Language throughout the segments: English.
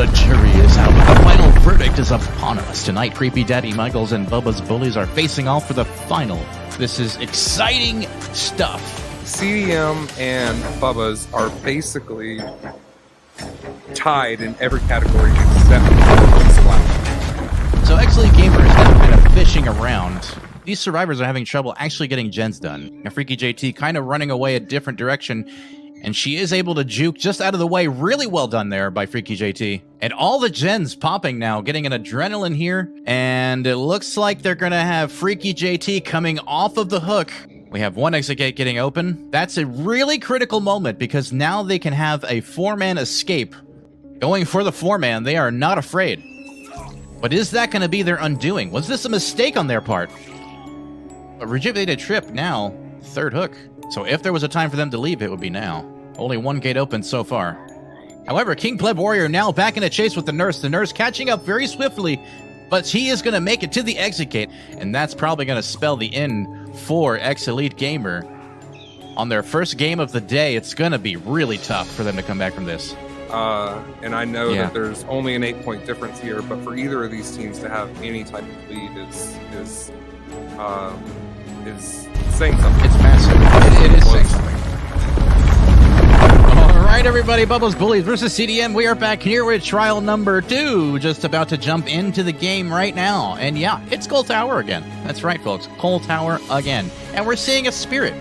The jury is out. The final verdict is upon us. Tonight, Creepy Daddy Michaels and Bubba's Bullies are facing off for the final. This is exciting stuff. CDM and Bubba's are basically tied in every category except for Splash. So X-Elite Gamer is now kind of fishing around. These survivors are having trouble actually getting gens done. Now, Freaky JT kind of running away a different direction, and she is able to juke just out of the way. Really well done there by Freaky JT. And all the gens popping now, getting an adrenaline here, and it looks like they're going to have Freaky JT coming off of the hook. We have one exit gate getting open. That's a really critical moment because now they can have a 4-man escape. Going for the 4-man, they are not afraid. But is that going to be their undoing? Was this a mistake on their part? A rejuvenated trip now, third hook. So if there was a time for them to leave, it would be now. Only one gate open so far. However, King Pleb Warrior now back in a chase with the nurse. The nurse catching up very swiftly, but he is going to make it to the exit gate. And that's probably going to spell the end for X-Elite Gamer. On their first game of the day, it's going to be really tough for them to come back from this. And I know that there's only an 8-point difference here, but for either of these teams to have any type of lead is saying something. It's massive. It is saying something. All right, everybody. Bubba's Bullies versus CDM. We are back here with trial number 2. Just about to jump into the game right now. And yeah, it's Coal Tower again. That's right, folks. Coal Tower again. And we're seeing a spirit.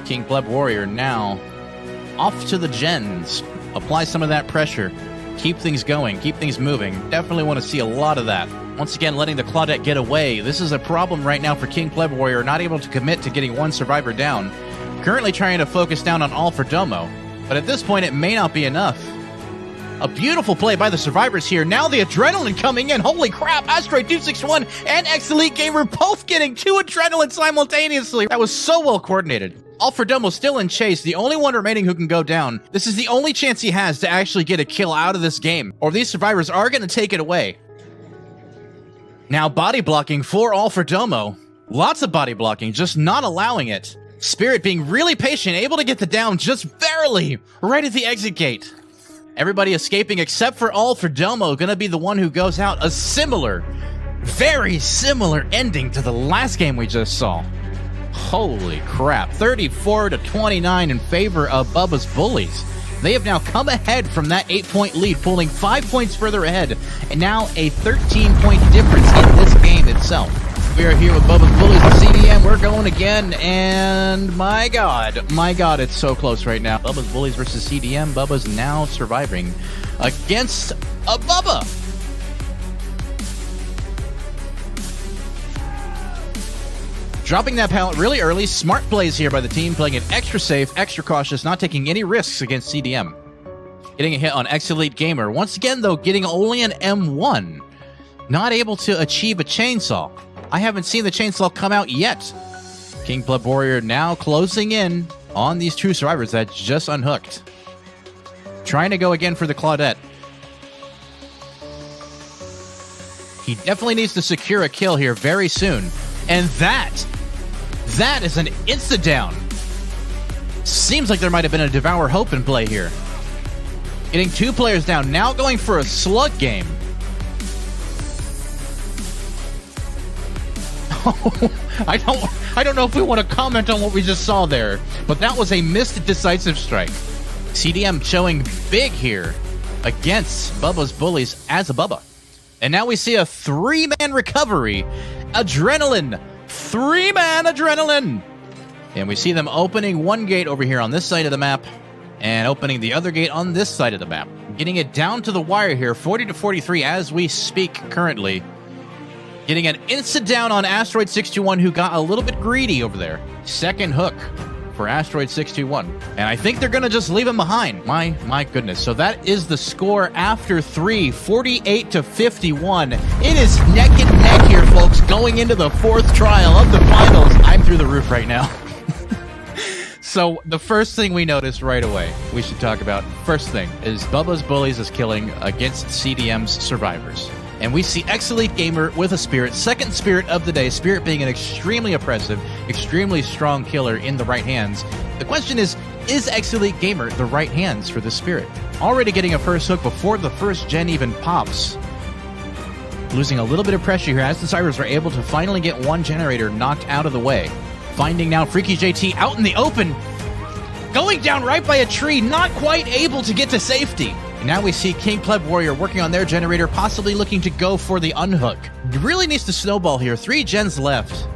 King Pleb Warrior now off to the gens. Apply some of that pressure. Keep things going. Keep things moving. Definitely want to see a lot of that. Once again, letting the Claudette get away. This is a problem right now for King Pleb Warrior, not able to commit to getting one survivor down. Currently trying to focus down on all for Domo, but at this point it may not be enough. A beautiful play by the survivors here. Now the adrenaline coming in. Holy crap, Asteroid 261 and X-Elite Gamer both getting 2 adrenaline simultaneously. That was so well coordinated. Alfred Domo still in chase, the only one remaining who can go down. This is the only chance he has to actually get a kill out of this game, or these survivors are going to take it away. Now body blocking for Alfred Domo. Lots of body blocking, just not allowing it. Spirit being really patient, able to get the down just barely right at the exit gate. Everybody escaping except for Alfred Domo, going to be the one who goes out. A similar, very similar ending to the last game we just saw. Holy crap. 34-29 in favor of Bubba's Bullies. They have now come ahead from that 8-point lead, pulling 5 points further ahead, and now a 13-point difference in this game itself. We are here with Bubba's Bullies and CDM. We're going again, and my God, it's so close right now. Bubba's Bullies versus CDM. Bubba's now surviving against a Bubba. Dropping that pallet really early. Smart plays here by the team, playing it extra safe, extra cautious, not taking any risks against CDM. Getting a hit on X-Elite Gamer. Once again, though, getting only an M1. Not able to achieve a chainsaw. I haven't seen the chainsaw come out yet. King Pleb Warrior now closing in on these 2 survivors that just unhooked. Trying to go again for the Claudette. He definitely needs to secure a kill here very soon. And that is an insta-down. Seems like there might have been a Devour Hope in play here. Getting 2 players down, now going for a slug game. I don't know if we want to comment on what we just saw there, but that was a missed decisive strike. CDM showing big here against Bubba's Bullies as a Bubba. And now we see a 3-man recovery. Adrenaline. 3-man adrenaline. And we see them opening one gate over here on this side of the map and opening the other gate on this side of the map. Getting it down to the wire here, 40-43 as we speak currently. Getting an instant down on Asteroid 621, who got a little bit greedy over there. Second hook for Asteroid 621. And I think they're going to just leave him behind. My goodness. So that is the score after 3, 48-51. It is neck and neck here, folks, going into the 4th trial of the finals. I'm through the roof right now. So the first thing we noticed right away, we should talk about, first thing, is Bubba's Bullies is killing against CDM's survivors. And we see X-Elite Gamer with a Spirit, second Spirit of the day, Spirit being an extremely oppressive, extremely strong killer in the right hands. The question is, Is X Elite Gamer the right hands for this Spirit? Already getting a first hook before the first gen even pops. Losing a little bit of pressure here as the Cybers are able to finally get one generator knocked out of the way. Finding now Freaky JT out in the open. Going down right by a tree, not quite able to get to safety. And now we see King Pleb Warrior working on their generator, possibly looking to go for the unhook. Really needs to snowball here. 3 gens left.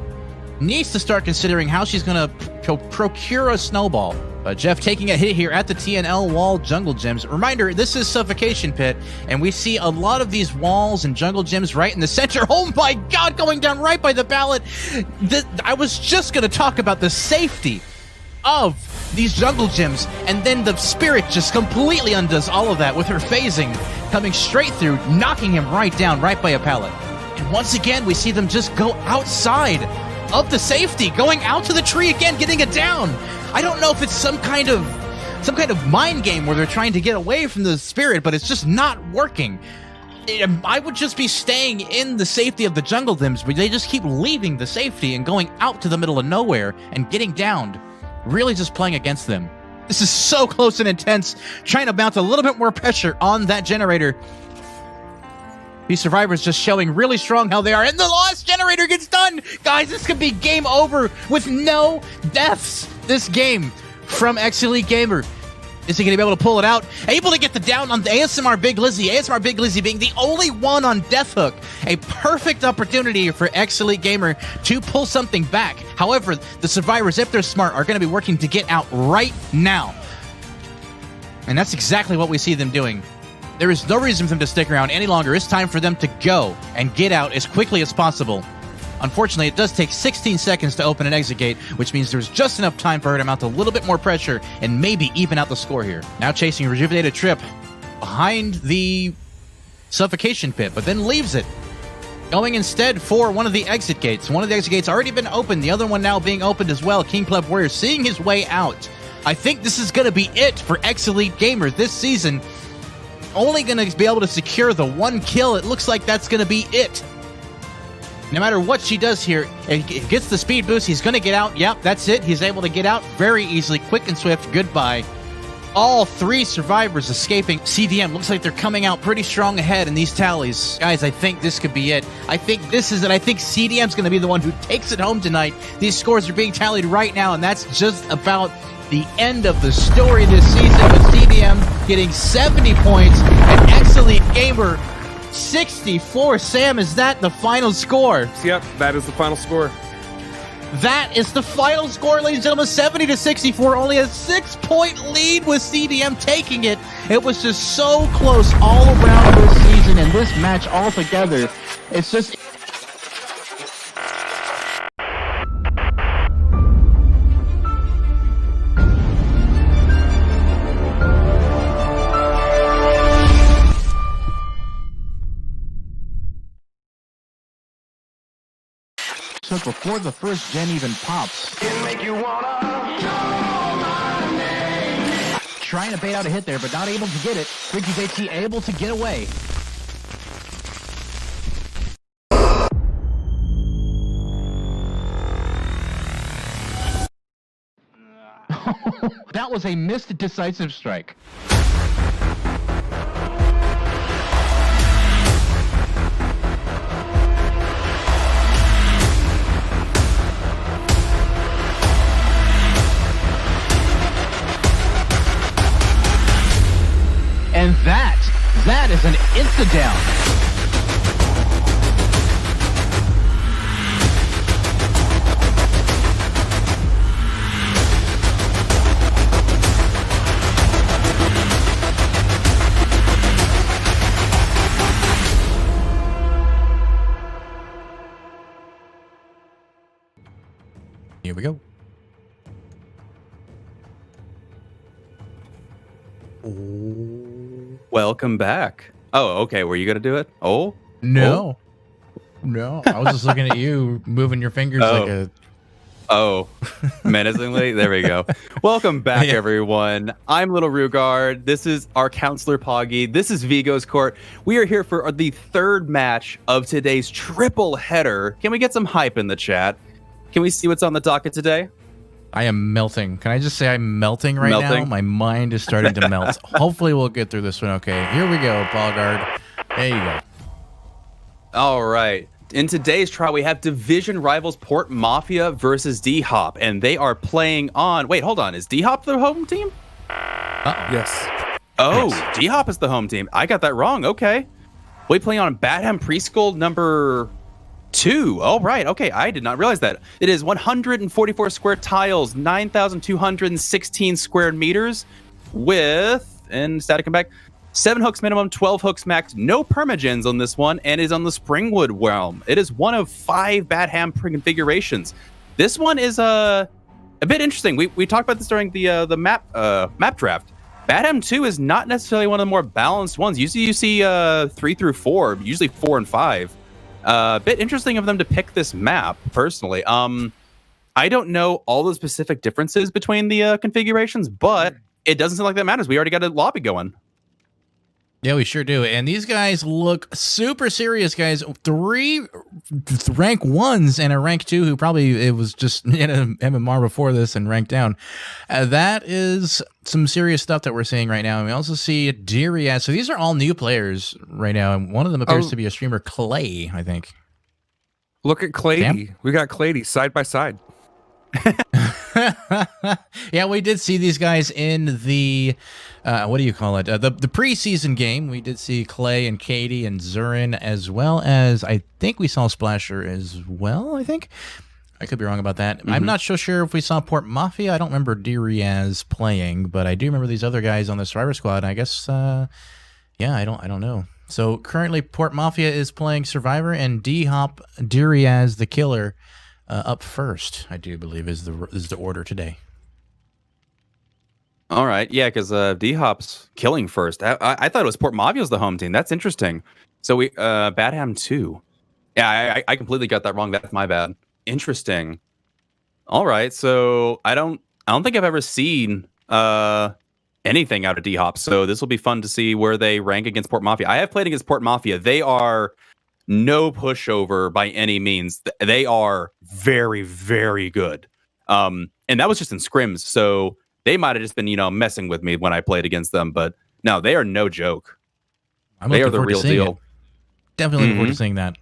Needs to start considering how she's going to procure a snowball. Jeff taking a hit here at the TNL wall jungle gyms. Reminder, this is Suffocation Pit, and we see a lot of these walls and jungle gyms right in the center. Oh my god, going down right by the ballot. I was just going to talk about the safety of these jungle gyms, and then the Spirit just completely undoes all of that with her phasing, coming straight through, knocking him right down, right by a pallet. And once again, we see them just go outside of the safety, going out to the tree again, getting it down. I don't know if it's some kind of mind game where they're trying to get away from the Spirit, but it's just not working. I would just be staying in the safety of the jungle gyms, but they just keep leaving the safety and going out to the middle of nowhere and getting downed. Really just playing against them. This is so close and intense, trying to mount a little bit more pressure on that generator. These survivors just showing really strong how they are, and the last generator gets done! Guys, this could be game over with no deaths this game from X Elite Gamer. Is he going to be able to pull it out? Able to get the down on the ASMR Big Lizzy. ASMR Big Lizzy being the only one on Death Hook. A perfect opportunity for X Elite Gamer to pull something back. However, the survivors, if they're smart, are going to be working to get out right now. And that's exactly what we see them doing. There is no reason for them to stick around any longer. It's time for them to go and get out as quickly as possible. Unfortunately, it does take 16 seconds to open an exit gate, which means there's just enough time for her to mount a little bit more pressure and maybe even out the score here. Now chasing Rejuvenated Trip behind the Suffocation Pit, but then leaves it. Going instead for one of the exit gates. One of the exit gates already been opened, the other one now being opened as well. King Pleb Warrior seeing his way out. I think this is going to be it for X Elite Gamer this season. Only going to be able to secure the 1 kill. It looks like that's going to be it. No matter what she does here, if he gets the speed boost, he's going to get out. Yep, that's it. He's able to get out very easily. Quick and swift. Goodbye. All 3 survivors escaping. CDM looks like they're coming out pretty strong ahead in these tallies. Guys, I think this could be it. I think this is it. I think CDM's going to be the one who takes it home tonight. These scores are being tallied right now, and that's just about the end of the story this season with CDM getting 70 points and X Elite Gamer 64. Sam, is that the final score? Yep, that is the final score. That is the final score, ladies and gentlemen. 70 to 64. Only a 6-point lead with CDM taking it. It was just so close all around this season and this match altogether. It's just... before the first gen even pops. Trying to bait out a hit there, but not able to get it. Freaky JT able to get away. That was a missed decisive strike. And that is an insta-down. Here we go. Welcome back. Oh, okay. Were you gonna do it? Oh no, no. I was just looking at you moving your fingers like a. Oh, menacingly. There we go. Welcome back, everyone. I'm Little Rugard. This is our counselor Poggy. This is Vigo's court. We are here for the 3rd match of today's triple header. Can we get some hype in the chat? Can we see what's on the docket today? I am melting. Can I just say I'm melting right now? My mind is starting to melt. Hopefully we'll get through this one okay. Here we go, Pogard. There you go. All right. In today's trial, we have division rivals Port Mafia versus DHOP, and they are playing on... Wait, hold on. Is DHOP the home team? Yes. Oh, Yes. DHOP is the home team. I got that wrong. Okay. We play on Badham Preschool number 2. Oh, right. Okay. I did not realize that. It is 144 square tiles, 9,216 square meters with, and static and back, 7 hooks minimum, 12 hooks max, no permagens on this one, and is on the Springwood realm. It is one of 5 Badham configurations. This one is a bit interesting. We talked about this during the map draft. Badham 2 is not necessarily one of the more balanced ones. Usually you see 3 through 4, usually 4 and 5. A bit interesting of them to pick this map, personally. I don't know all the specific differences between the configurations, but it doesn't seem like that matters. We already got a lobby going. Yeah, we sure do. And these guys look super serious, guys. 3 rank 1s and a rank 2 who probably it was just in a MMR before this and ranked down. That is some serious stuff that we're seeing right now. And we also see Dirias. So these are all new players right now. And one of them appears to be a streamer, Clay, I think. Look at Clady. Damn. We got Clady side by side. Yeah, we did see these guys in the what do you call it? The preseason game. We did see Clay and Katie and Zurin, as well as I think we saw Splasher as well. I think I could be wrong about that. I'm not so sure if we saw Port Mafia. I don't remember Dirias playing, but I do remember these other guys on the Survivor Squad. I guess yeah, I don't know. So currently Port Mafia is playing Survivor, and DHOP Dirias the Killer up first, I do believe, is the order today. All right. Yeah, because DHOP's killing first. I thought it was Port Mafia was the home team. That's interesting. So we Badham 2. Yeah, I completely got that wrong. That's my bad. Interesting. All right. So I don't think I've ever seen anything out of DHOP. So this will be fun to see where they rank against Port Mafia. I have played against Port Mafia. They are no pushover by any means. They are very, very good. And that was just in scrims. So they might have just been, messing with me when I played against them. But no, they are no joke. They are the real deal. Definitely looking forward to seeing that.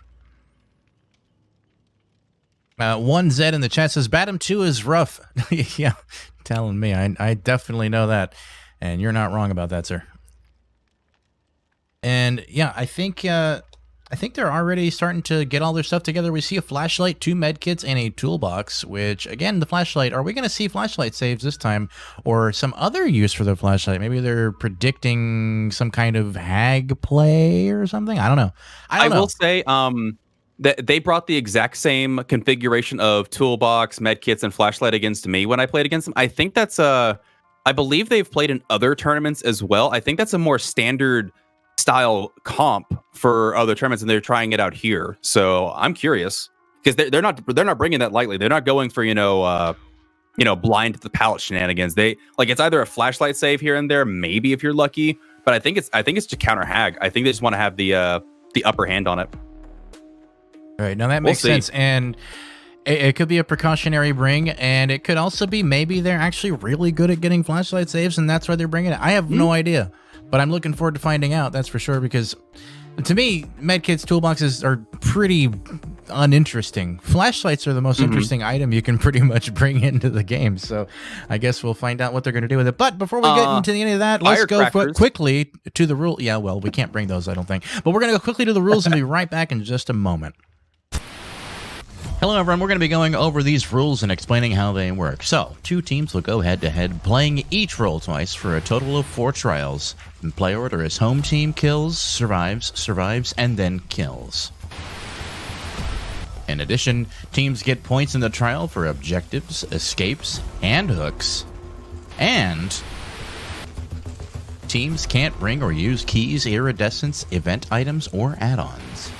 1Z in the chat says, Badham 2 is rough. Yeah, telling me. I definitely know that. And you're not wrong about that, sir. And yeah, I think they're already starting to get all their stuff together. We see a flashlight, 2 medkits, and a toolbox, which, again, the flashlight, are we going to see flashlight saves this time or some other use for the flashlight? Maybe they're predicting some kind of hag play or something? I don't know. I will say that they brought the exact same configuration of toolbox, medkits, and flashlight against me when I played against them. I think that's I believe they've played in other tournaments as well. I think that's a more standard style comp for other tournaments, and they're trying it out here. So I'm curious because they're not bringing that lightly. They're not going for blind to the pallet shenanigans. They it's either a flashlight save here and there, maybe if you're lucky, but I think it's to counter hag. I think they just want to have the upper hand on it. All right, now that makes sense, and it could be a precautionary bring, and it could also be maybe they're actually really good at getting flashlight saves, and that's why they're bringing it. I have no idea. But I'm looking forward to finding out, that's for sure, because to me, medkits, toolboxes are pretty uninteresting. Flashlights are the most interesting item you can pretty much bring into the game. So I guess we'll find out what they're going to do with it. But before we get into any of that, let's go quickly to the rule. Yeah, well, we can't bring those, I don't think. But we're going to go quickly to the rules and be right back in just a moment. Hello, everyone. We're going to be going over these rules and explaining how they work. So, 2 teams will go head-to-head, playing each role twice for a total of 4 trials. In play order is home team kills, survives, and then kills. In addition, teams get points in the trial for objectives, escapes, and hooks. And teams can't bring or use keys, iridescents, event items, or add-ons.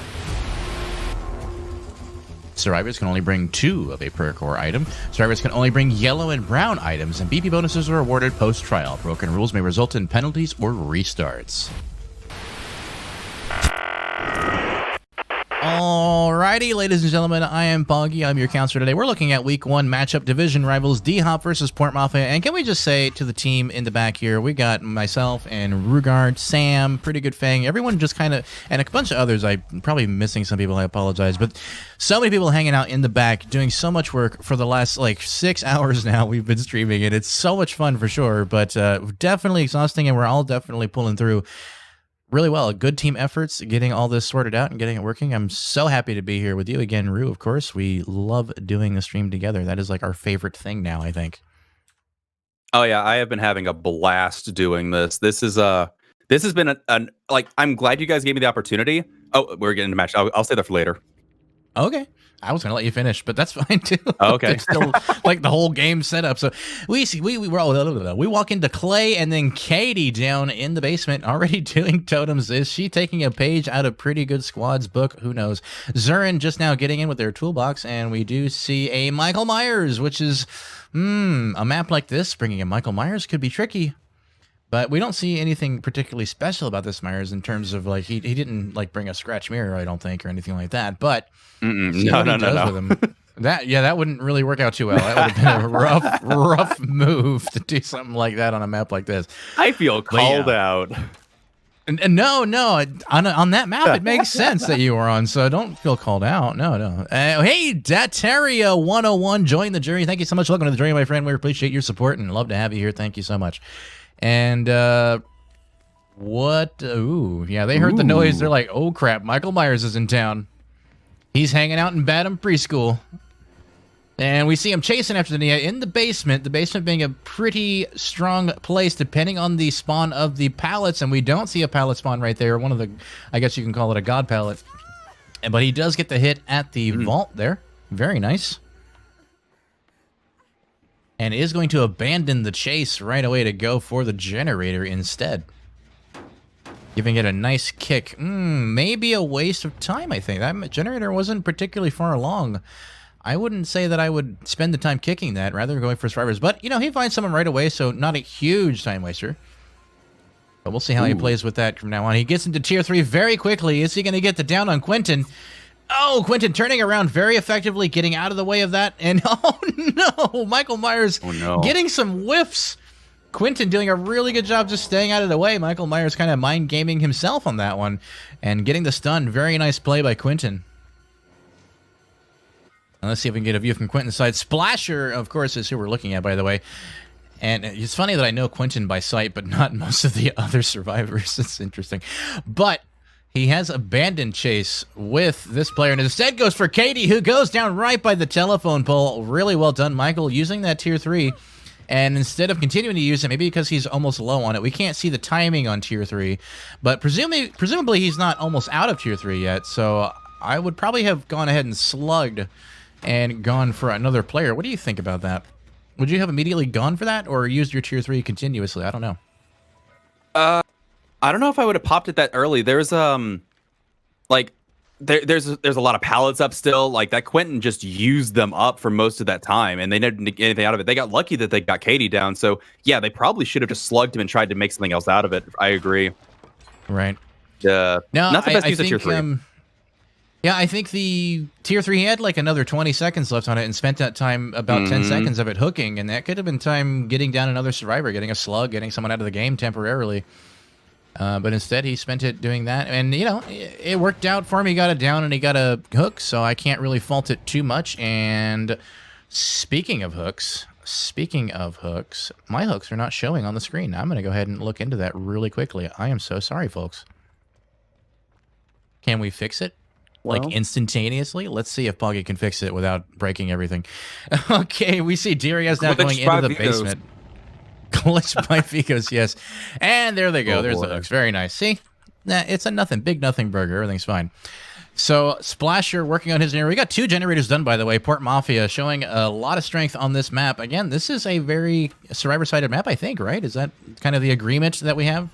Survivors can only bring 2 of a perk or item. Survivors can only bring yellow and brown items, and BP bonuses are awarded post-trial. Broken rules may result in penalties or restarts. Alrighty, ladies and gentlemen, I am Poggy. I'm your counselor today. We're looking at Week 1 matchup division rivals DHOP versus Port Mafia. And can we just say to the team in the back here, we got myself and Rugard, Sam, Pretty Good Fang, everyone just kind of, and a bunch of others. I'm probably missing some people, I apologize. But so many people hanging out in the back, doing so much work for the last, 6 hours now we've been streaming. And it's so much fun for sure, but definitely exhausting, and we're all definitely pulling through really well. Good team efforts, getting all this sorted out and getting it working. I'm so happy to be here with you again, Rue. Of course, we love doing the stream together. That is like our favorite thing now, I think. Oh yeah, I have been having a blast doing this. This has been I'm glad you guys gave me the opportunity. Oh, we're getting to match. I'll say that for later. Okay. I was gonna let you finish, but that's fine too. Oh, okay. It's still like the whole game setup. So we walk into Clay and then Katie down in the basement already doing totems. Is she taking a page out of Pretty Good Squad's book? Who knows? Zurin just now getting in with their toolbox, and we do see a Michael Myers, which is a map like this. Bringing in Michael Myers could be tricky. But we don't see anything particularly special about this Myers in terms of he didn't bring a scratch mirror, I don't think, or anything like that. But no. That wouldn't really work out too well. That would have been a rough move to do something like that on a map like this. I feel called out. And no, on that map it makes sense that you were on, so don't feel called out. No. Hey, Dateria 101, join the jury. Thank you so much. Welcome to the jury, my friend. We appreciate your support and love to have you here. Thank you so much. And what? Ooh, yeah, they heard the noise. They're like, oh crap, Michael Myers is in town. He's hanging out in Badham Preschool. And we see him chasing after the Nia in the basement. The basement being a pretty strong place depending on the spawn of the pallets. And we don't see a pallet spawn right there. One of the, I guess you can call it a god pallet. But he does get the hit at the vault there. Very nice. And is going to abandon the chase right away to go for the generator instead. Giving it a nice kick. Maybe a waste of time, I think. That generator wasn't particularly far along. I wouldn't say that I would spend the time kicking that, rather than going for survivors. But, he finds someone right away, so not a huge time waster. But we'll see how he plays with that from now on. He gets into Tier 3 very quickly. Is he going to get the down on Quentin? Oh, Quentin turning around very effectively, getting out of the way of that. And oh no, Michael Myers getting some whiffs. Quentin doing a really good job just staying out of the way. Michael Myers kind of mind gaming himself on that one and getting the stun. Very nice play by Quentin. And let's see if we can get a view from Quentin's side. Splasher, of course, is who we're looking at, by the way. And it's funny that I know Quentin by sight, but not most of the other survivors. It's interesting. But he has abandoned chase with this player and instead goes for Katie, who goes down right by the telephone pole. Really well done, Michael, using that Tier 3. And instead of continuing to use it, maybe because he's almost low on it, we can't see the timing on Tier 3. But presumably he's not almost out of Tier 3 yet. So I would probably have gone ahead and slugged and gone for another player. What do you think about that? Would you have immediately gone for that or used your Tier 3 continuously? I don't know. I don't know if I would have popped it that early. There's there's a lot of pallets up still. Like that Quentin just used them up for most of that time, and they didn't get anything out of it. They got lucky that they got Katie down. So yeah, they probably should have just slugged him and tried to make something else out of it. I agree. Right. No, not the best use of Tier 3. Yeah, I think the Tier 3 had another 20 seconds left on it and spent that time, about 10 seconds of it hooking, and that could have been time getting down another survivor, getting a slug, getting someone out of the game temporarily. But instead, he spent it doing that. And, it worked out for him. He got it down and he got a hook, so I can't really fault it too much. And speaking of hooks, my hooks are not showing on the screen. I'm going to go ahead and look into that really quickly. I am so sorry, folks. Can we fix it? Instantaneously? Let's see if Poggy can fix it without breaking everything. Okay, we see Darius now going into the basement. Glitch by Vigos, yes. And there they go. There's the hooks. Very nice. See? It's a big nothing burger. Everything's fine. So, Splasher working on his generator. We got 2 generators done, by the way. Port Mafia showing a lot of strength on this map. Again, this is a very survivor-sided map, I think, right? Is that kind of the agreement that we have?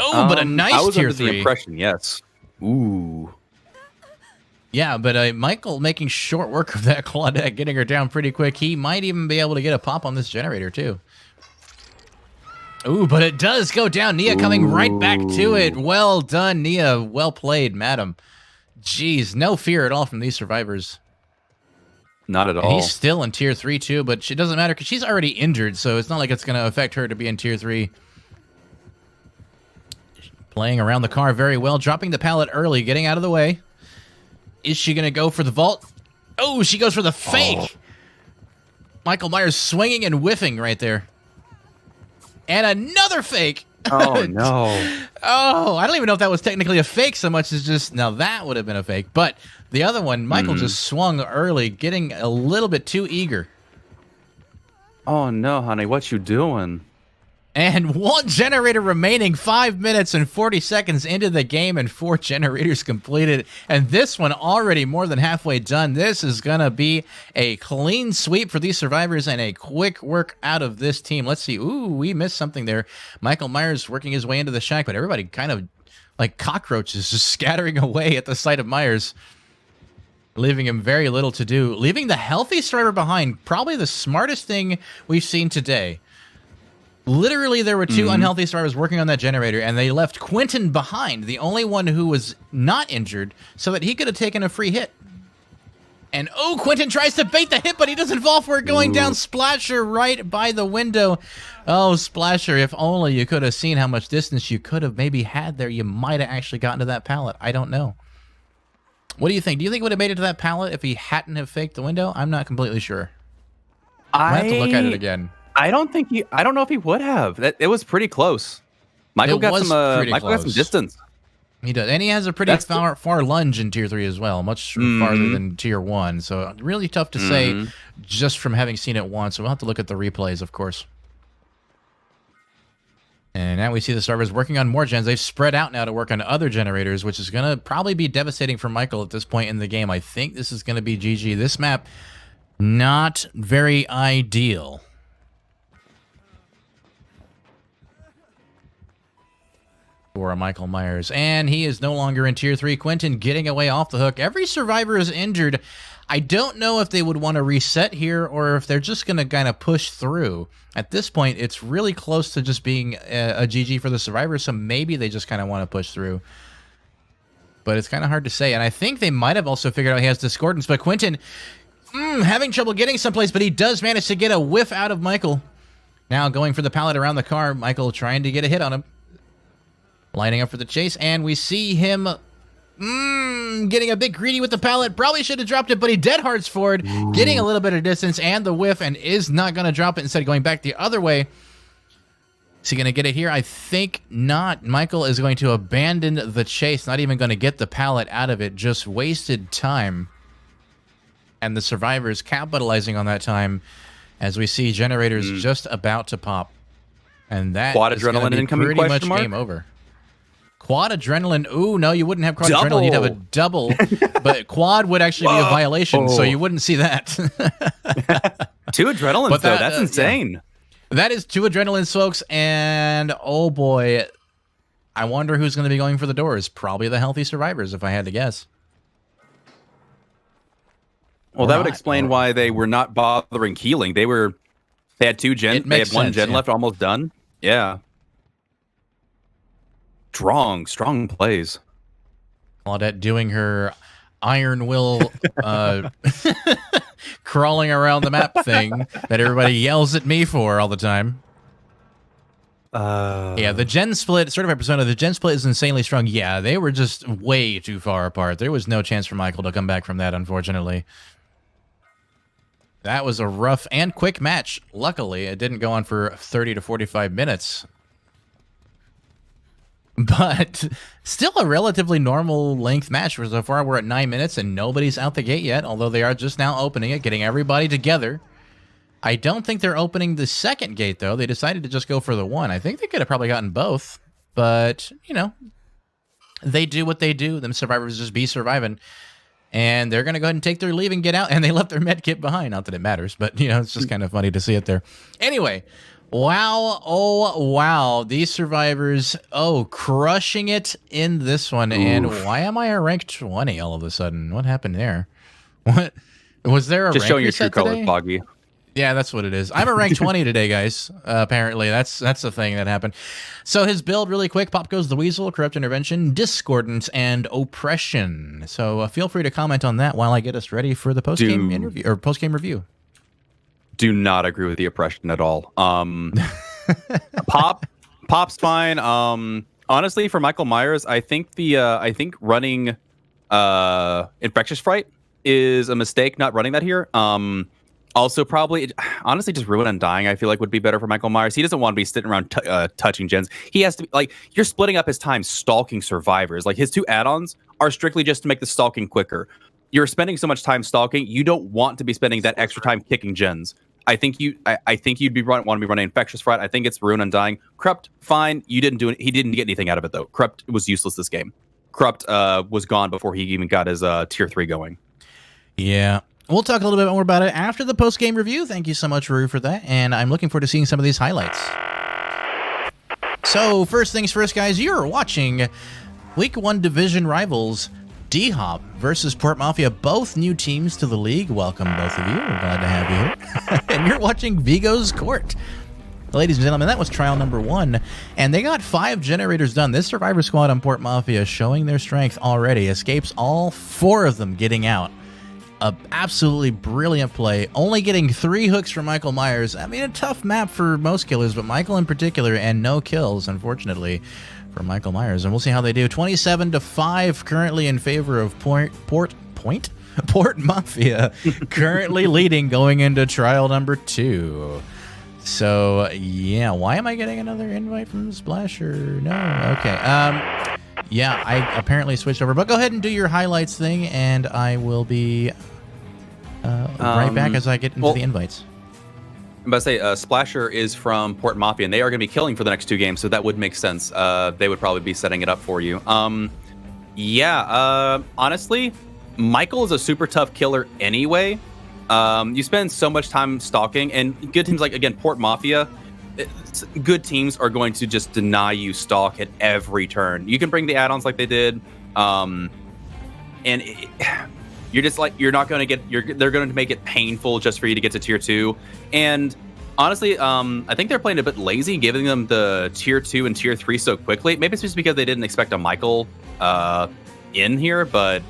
Oh, but a nice I was Tier under 3. the impression, yes. Ooh. Yeah, but Michael making short work of that Claudette, getting her down pretty quick. He might even be able to get a pop on this generator, too. Ooh, but it does go down. Nia coming right back to it. Well done, Nia. Well played, madam. Jeez, no fear at all from these survivors. Not at all. And he's still in tier 3 too, but it doesn't matter because she's already injured, so it's not like it's going to affect her to be in tier 3. Playing around the car very well, dropping the pallet early, getting out of the way. Is she going to go for the vault? Oh, she goes for the fake. Oh. Michael Myers swinging and whiffing right there. And another fake. Oh, no. Oh, I don't even know if that was technically a fake so much as just, now that would have been a fake. But the other one, Michael just swung early, getting a little bit too eager. Oh, no, honey, what you doing? And one generator remaining, 5 minutes and 40 seconds into the game, and 4 generators completed. And this one already more than halfway done. This is going to be a clean sweep for these survivors and a quick work out of this team. Let's see. Ooh, we missed something there. Michael Myers working his way into the shack, but everybody kind of like cockroaches just scattering away at the sight of Myers, leaving him very little to do. Leaving the healthy survivor behind, probably the smartest thing we've seen today. Literally, there were 2 unhealthy survivors working on that generator, and they left Quentin behind, the only one who was not injured, so that he could have taken a free hit. And, oh, Quentin tries to bait the hit, but he doesn't fall for it, going down. Splasher right by the window. Oh, Splasher, if only you could have seen how much distance you could have maybe had there. You might have actually gotten to that pallet. I don't know. What do you think? Do you think he would have made it to that pallet if he hadn't have faked the window? I'm not completely sure. I have to look at it again. I don't know if he would have. It was pretty close. Michael got some distance. He does. And he has a pretty far lunge in tier 3 as well, much farther than tier 1. So really tough to say just from having seen it once. So we'll have to look at the replays, of course. And now we see the survivors working on more gens. They've spread out now to work on other generators, which is going to probably be devastating for Michael at this point in the game. I think this is going to be GG. This map, not very ideal. For Michael Myers, and he is no longer in tier 3. Quentin getting away off the hook. Every survivor is injured. I don't know if they would want to reset here or if they're just going to kind of push through. At this point, it's really close to just being a GG for the survivors, so maybe they just kind of want to push through. But it's kind of hard to say, and I think they might have also figured out he has discordance, but Quentin having trouble getting someplace, but he does manage to get a whiff out of Michael. Now going for the pallet around the car. Michael trying to get a hit on him. Lining up for the chase, and we see him getting a bit greedy with the pallet. Probably should have dropped it, but he dead hearts forward, getting a little bit of distance and the whiff, and is not going to drop it, instead going back the other way. Is he going to get it here? I think not. Michael is going to abandon the chase, not even going to get the pallet out of it, just wasted time. And the survivors capitalizing on that time as we see generators just about to pop. And that quad is adrenaline be incoming, pretty much game over. Quad adrenaline. Ooh, no, you wouldn't have quad adrenaline. You'd have a double, but quad would actually be a violation, so you wouldn't see that. 2 adrenalines, though. That's insane. Yeah. That is 2 adrenalines, folks, and oh boy, I wonder who's going to be going for the doors. Probably the healthy survivors, if I had to guess. Well, that would explain why they were not bothering healing. They had 2 gen. They had 1 gen left, almost done. Yeah. Strong plays. Claudette doing her Iron Will crawling around the map thing that everybody yells at me for all the time. Yeah, the gen split, certified persona, the gen split is insanely strong. Yeah, they were just way too far apart. There was no chance for Michael to come back from that, unfortunately. That was a rough and quick match. Luckily, it didn't go on for 30 to 45 minutes. But still a relatively normal length match. For so far, we're at 9 minutes and nobody's out the gate yet, although they are just now opening it, getting everybody together. I don't think they're opening the second gate, though. They decided to just go for the one. I think they could have probably gotten both, but, you know, they do what they do. Them survivors just be surviving. And they're going to go ahead and take their leave and get out, and they left their med kit behind. Not that it matters, but, you know, it's just kind of funny to see it there. Anyway, wow, oh, wow. These survivors, crushing it in this one. Oof. And why am I a rank 20 all of a sudden? What happened there? What was there a just rank showing your true reset colors, today? Boggy. Yeah, that's what it is. I'm a rank 20 today, guys. Apparently, that's the thing that happened. So his build, really quick: Pop Goes the Weasel, Corrupt Intervention, Discordance, and Oppression. So feel free to comment on that while I get us ready for the post-game interview or post-game review. Do not agree with the oppression at all. Pop's fine. Honestly, for Michael Myers, I think running Infectious Fright is a mistake. Not running that here. Also, probably, honestly, just Ruin Undying, I feel like would be better for Michael Myers. He doesn't want to be sitting around touching gens. He has to be, like, you're splitting up his time stalking survivors. Like, his 2 add-ons are strictly just to make the stalking quicker. You're spending so much time stalking, you don't want to be spending that extra time kicking gens. I think you'd want to be running Infectious Fright. I think it's Ruin Undying. Corrupt, fine. You didn't do it. He didn't get anything out of it, though. Corrupt was useless this game. Corrupt was gone before he even got his tier 3 going. Yeah. We'll talk a little bit more about it after the post-game review. Thank you so much, Rue, for that. And I'm looking forward to seeing some of these highlights. So, first things first, guys. You're watching Week 1 Division Rivals, DHOP versus Port Mafia. Both new teams to the league. Welcome, both of you. We're glad to have you here. And you're watching Vigo's Court. Ladies and gentlemen, that was trial number 1. And they got 5 generators done. This Survivor Squad on Port Mafia showing their strength already. Escapes all 4 of them getting out. A absolutely brilliant play. Only getting 3 hooks from Michael Myers. I mean, a tough map for most killers, but Michael in particular, and no kills, unfortunately, for Michael Myers. And we'll see how they do. 27-5 currently in favor of Port Mafia, currently leading going into trial number 2. So, yeah, why am I getting another invite from Splasher? No, okay. Yeah, I apparently switched over. But go ahead and do your highlights thing, and I will be right back as I get into the invites. I'm about to say, Splasher is from Port Mafia, and they are going to be killing for the next 2 games, so that would make sense. They would probably be setting it up for you. Honestly, Michael is a super tough killer anyway. You spend so much time stalking, and good teams like, again, Port Mafia, good teams are going to just deny you stalk at every turn. You can bring the add-ons like they did, you're just like, you're not going to get, they're going to make it painful just for you to get to tier 2. And honestly, I think they're playing a bit lazy, giving them the tier 2 and tier 3 so quickly. Maybe it's just because they didn't expect a Michael in here, but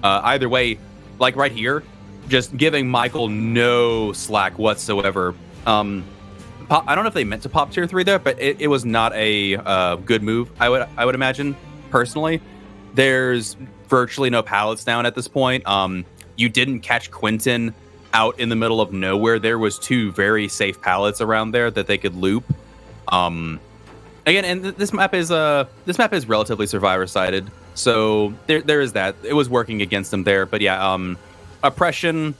either way, like right here, just giving Michael no slack whatsoever. I don't know if they meant to pop tier 3 there, but it was not a good move, I would imagine, personally. There's virtually no pallets down at this point. You didn't catch Quentin out in the middle of nowhere. There was 2 very safe pallets around there that they could loop. Again, and this map is relatively survivor-sided, so there is that. It was working against them there, but yeah, Oppression.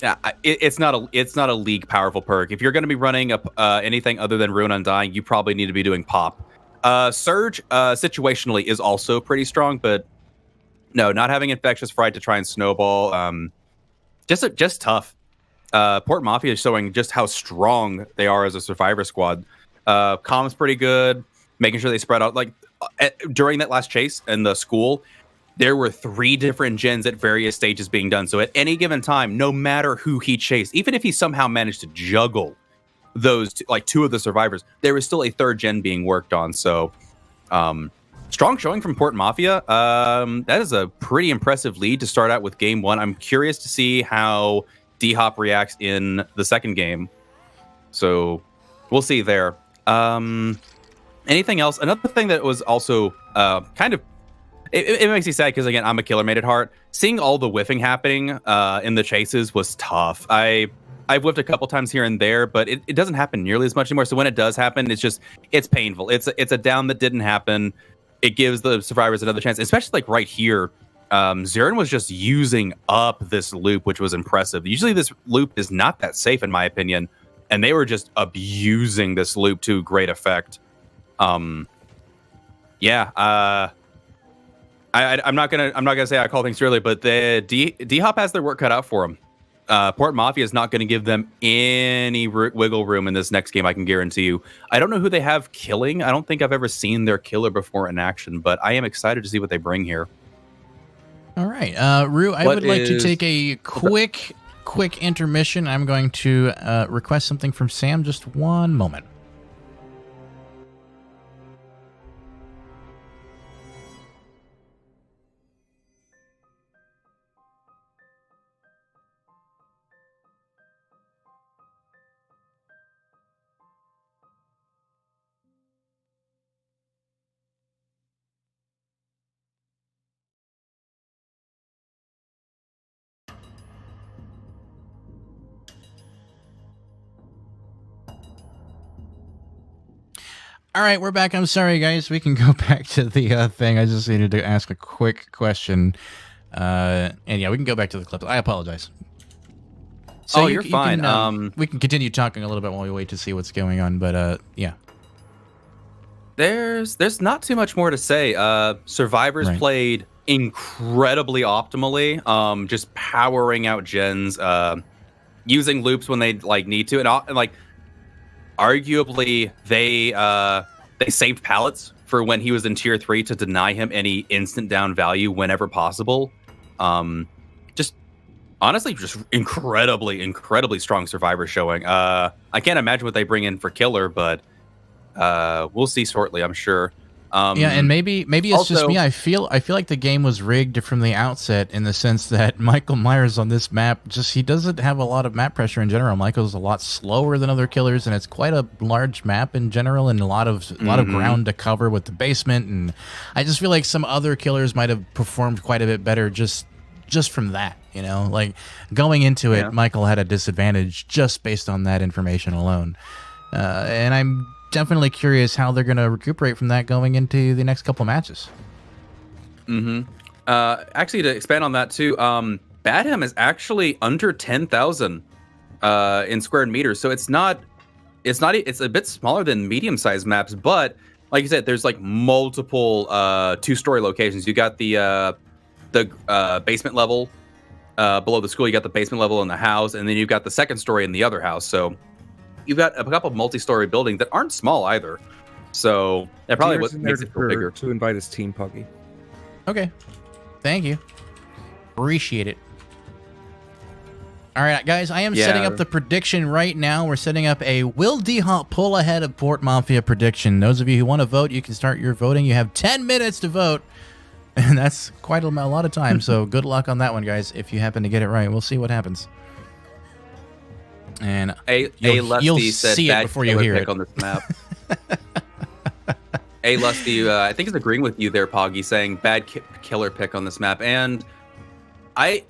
Yeah, it's not a league powerful perk. If you're going to be running anything other than Ruin Undying, you probably need to be doing Pop. Surge situationally is also pretty strong, but no, not having Infectious Fright to try and snowball, just tough. Port Mafia is showing just how strong they are as a survivor squad. Comm's pretty good, making sure they spread out. Like during that last chase in the school, there were 3 different gens at various stages being done. So at any given time, no matter who he chased, even if he somehow managed to juggle those, 2 of the survivors, there was still a 3rd gen being worked on. So strong showing from Port Mafia. That is a pretty impressive lead to start out with game 1. I'm curious to see how DHOP reacts in the second game. So we'll see there. Anything else? Another thing that was also kind of, it makes me sad because, again, I'm a killer made at heart. Seeing all the whiffing happening in the chases was tough. I've whiffed a couple times here and there, but it doesn't happen nearly as much anymore. So when it does happen, it's painful. It's a down that didn't happen. It gives the survivors another chance, especially like right here. Zirin was just using up this loop, which was impressive. Usually this loop is not that safe, in my opinion, and they were just abusing this loop to great effect. I'm not gonna say I call things early, but the DHOP has their work cut out for them. Port Mafia is not going to give them any wiggle room in this next game, I can guarantee you. I don't know who they have killing. I don't think I've ever seen their killer before in action, but I am excited to see what they bring here. All right, Rue, I would like to take a quick quick intermission. I'm going to request something from Sam. Just one moment. All right, we're back. I'm sorry, guys. We can go back to the thing. I just needed to ask a quick question. And yeah, we can go back to the clip. I apologize. So you're fine. We can continue talking a little bit while we wait to see what's going on. But yeah. There's not too much more to say. Survivors played incredibly optimally. Just powering out gens, using loops when they need to, and like arguably they saved pallets for when he was in tier 3 to deny him any instant down value whenever possible. Just honestly, just incredibly strong survivor showing. I can't imagine what they bring in for killer, but we'll see shortly, I'm sure. Yeah, and maybe it's also just me. I feel like the game was rigged from the outset in the sense that Michael Myers on this map he doesn't have a lot of map pressure in general. Michael's a lot slower than other killers, and it's quite a large map in general, and a lot of ground to cover with the basement. And I just feel like some other killers might have performed quite a bit better just from that. You know, like going into it, Michael had a disadvantage just based on that information alone, and I'm definitely curious how they're going to recuperate from that going into the next couple of matches. Actually, to expand on that too, Badham is actually under 10,000 in square meters, so it's a bit smaller than medium-sized maps. But like you said, there's like multiple 2-story locations. You got the basement level below the school. You got the basement level in the house, and then you've got the second story in the other house. So you've got a couple of multi-story buildings that aren't small either. So that probably makes it feel bigger. To invite his team, Puggy. Okay. Thank you. Appreciate it. All right, guys, I am setting up the prediction right now. We're setting up a will DHOP pull ahead of Port Mafia prediction. Those of you who want to vote, you can start your voting. You have 10 minutes to vote. And that's quite a lot of time. So good luck on that one, guys. If you happen to get it right, we'll see what happens. And you'll said see it before you hear it on this map. Lusty, I think is agreeing with you there, Poggy, saying bad killer pick on this map, and I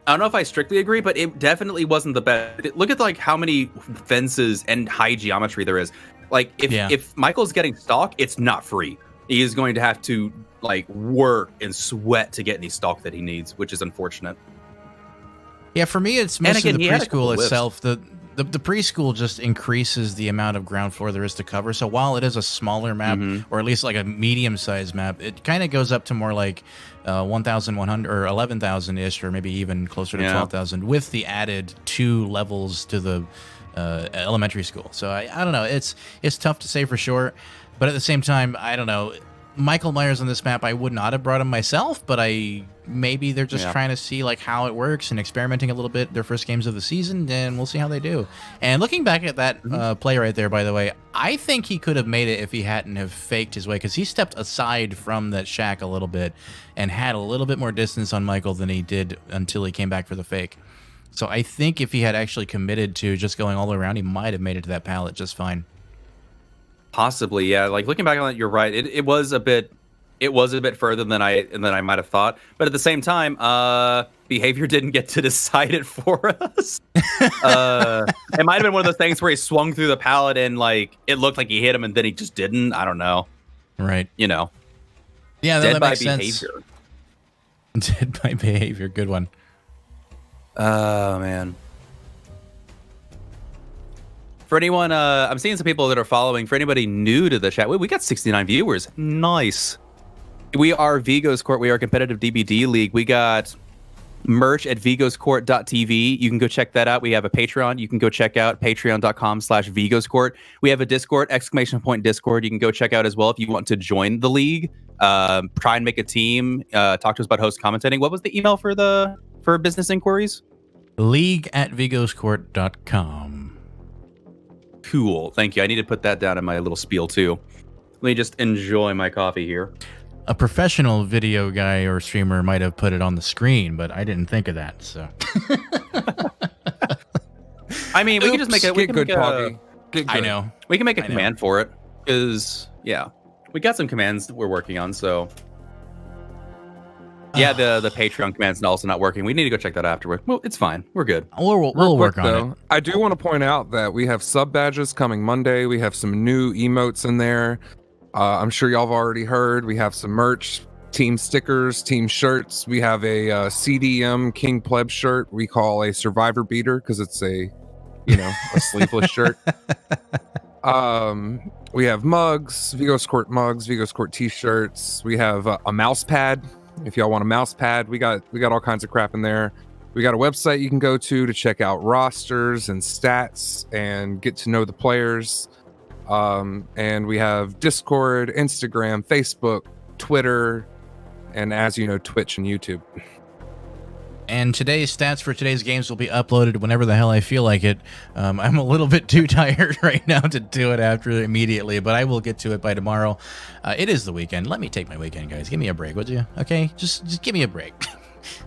don't know if I strictly agree, but it definitely wasn't the best. Look at like how many fences and high geometry there is. Like if Michael's getting stock, it's not free. He is going to have to like work and sweat to get any stock that he needs, which is unfortunate. Yeah, for me, it's mostly the preschool itself. The preschool just increases the amount of ground floor there is to cover. So while it is a smaller map, or at least like a medium-sized map, it kind of goes up to more like 1,100 or 11,000-ish, or maybe even closer to 12,000 with the added 2 levels to the elementary school. So I don't know. It's tough to say for sure. But at the same time, I don't know. Michael Myers on this map, I would not have brought him myself, but maybe they're just trying to see like how it works and experimenting a little bit their first games of the season, and we'll see how they do. And looking back at that play right there, by the way, I think he could have made it if he hadn't have faked his way, because he stepped aside from that shack a little bit and had a little bit more distance on Michael than he did until he came back for the fake. So I think if he had actually committed to just going all the way around, he might have made it to that pallet just fine. Possibly, yeah. Like looking back on it, you're right. It was a bit further than I might have thought. But at the same time, behavior didn't get to decide it for us. It might have been one of those things where he swung through the pallet and like it looked like he hit him and then he just didn't. I don't know. Right. You know. Yeah, that makes sense. Dead by behavior. Good one. Oh man. For anyone, I'm seeing some people that are following. For anybody new to the chat, we got 69 viewers. Nice. We are Vigo's Court. We are a competitive DBD league. We got merch at vigoscourt.tv. You can go check that out. We have a Patreon. You can go check out patreon.com/vigoscourt. We have a Discord, !Discord. You can go check out as well if you want to join the league. Try and make a team. Talk to us about host commentating. What was the email for business inquiries? league@vigoscourt.com. Cool. Thank you. I need to put that down in my little spiel too. Let me just enjoy my coffee here. A professional video guy or streamer might have put it on the screen, but I didn't think of that. So, I mean, we can just make it. Get good, Poggy. Get good. I know We can make a command for it because, yeah, we got some commands that we're working on. So, yeah, the Patreon command's also not working. We need to go check that afterward. Well, it's fine. We're good. We'll work on it. I do want to point out that we have sub badges coming Monday. We have some new emotes in there. I'm sure y'all have already heard. We have some merch, team stickers, team shirts. We have a CDM King Pleb shirt we call a Survivor Beater because it's a sleeveless shirt. We have mugs, Vigo's Court mugs, Vigo's Court t-shirts. We have a mouse pad. If y'all want a mouse pad, we got all kinds of crap in there. We got a website you can go to check out rosters and stats and get to know the players. And we have Discord, Instagram, Facebook, Twitter, and as you know, Twitch and YouTube. And today's stats for today's games will be uploaded whenever the hell I feel like it. I'm a little bit too tired right now to do it immediately, but I will get to it by tomorrow. It is the weekend. Let me take my weekend, guys. Give me a break, would you? Okay, just give me a break.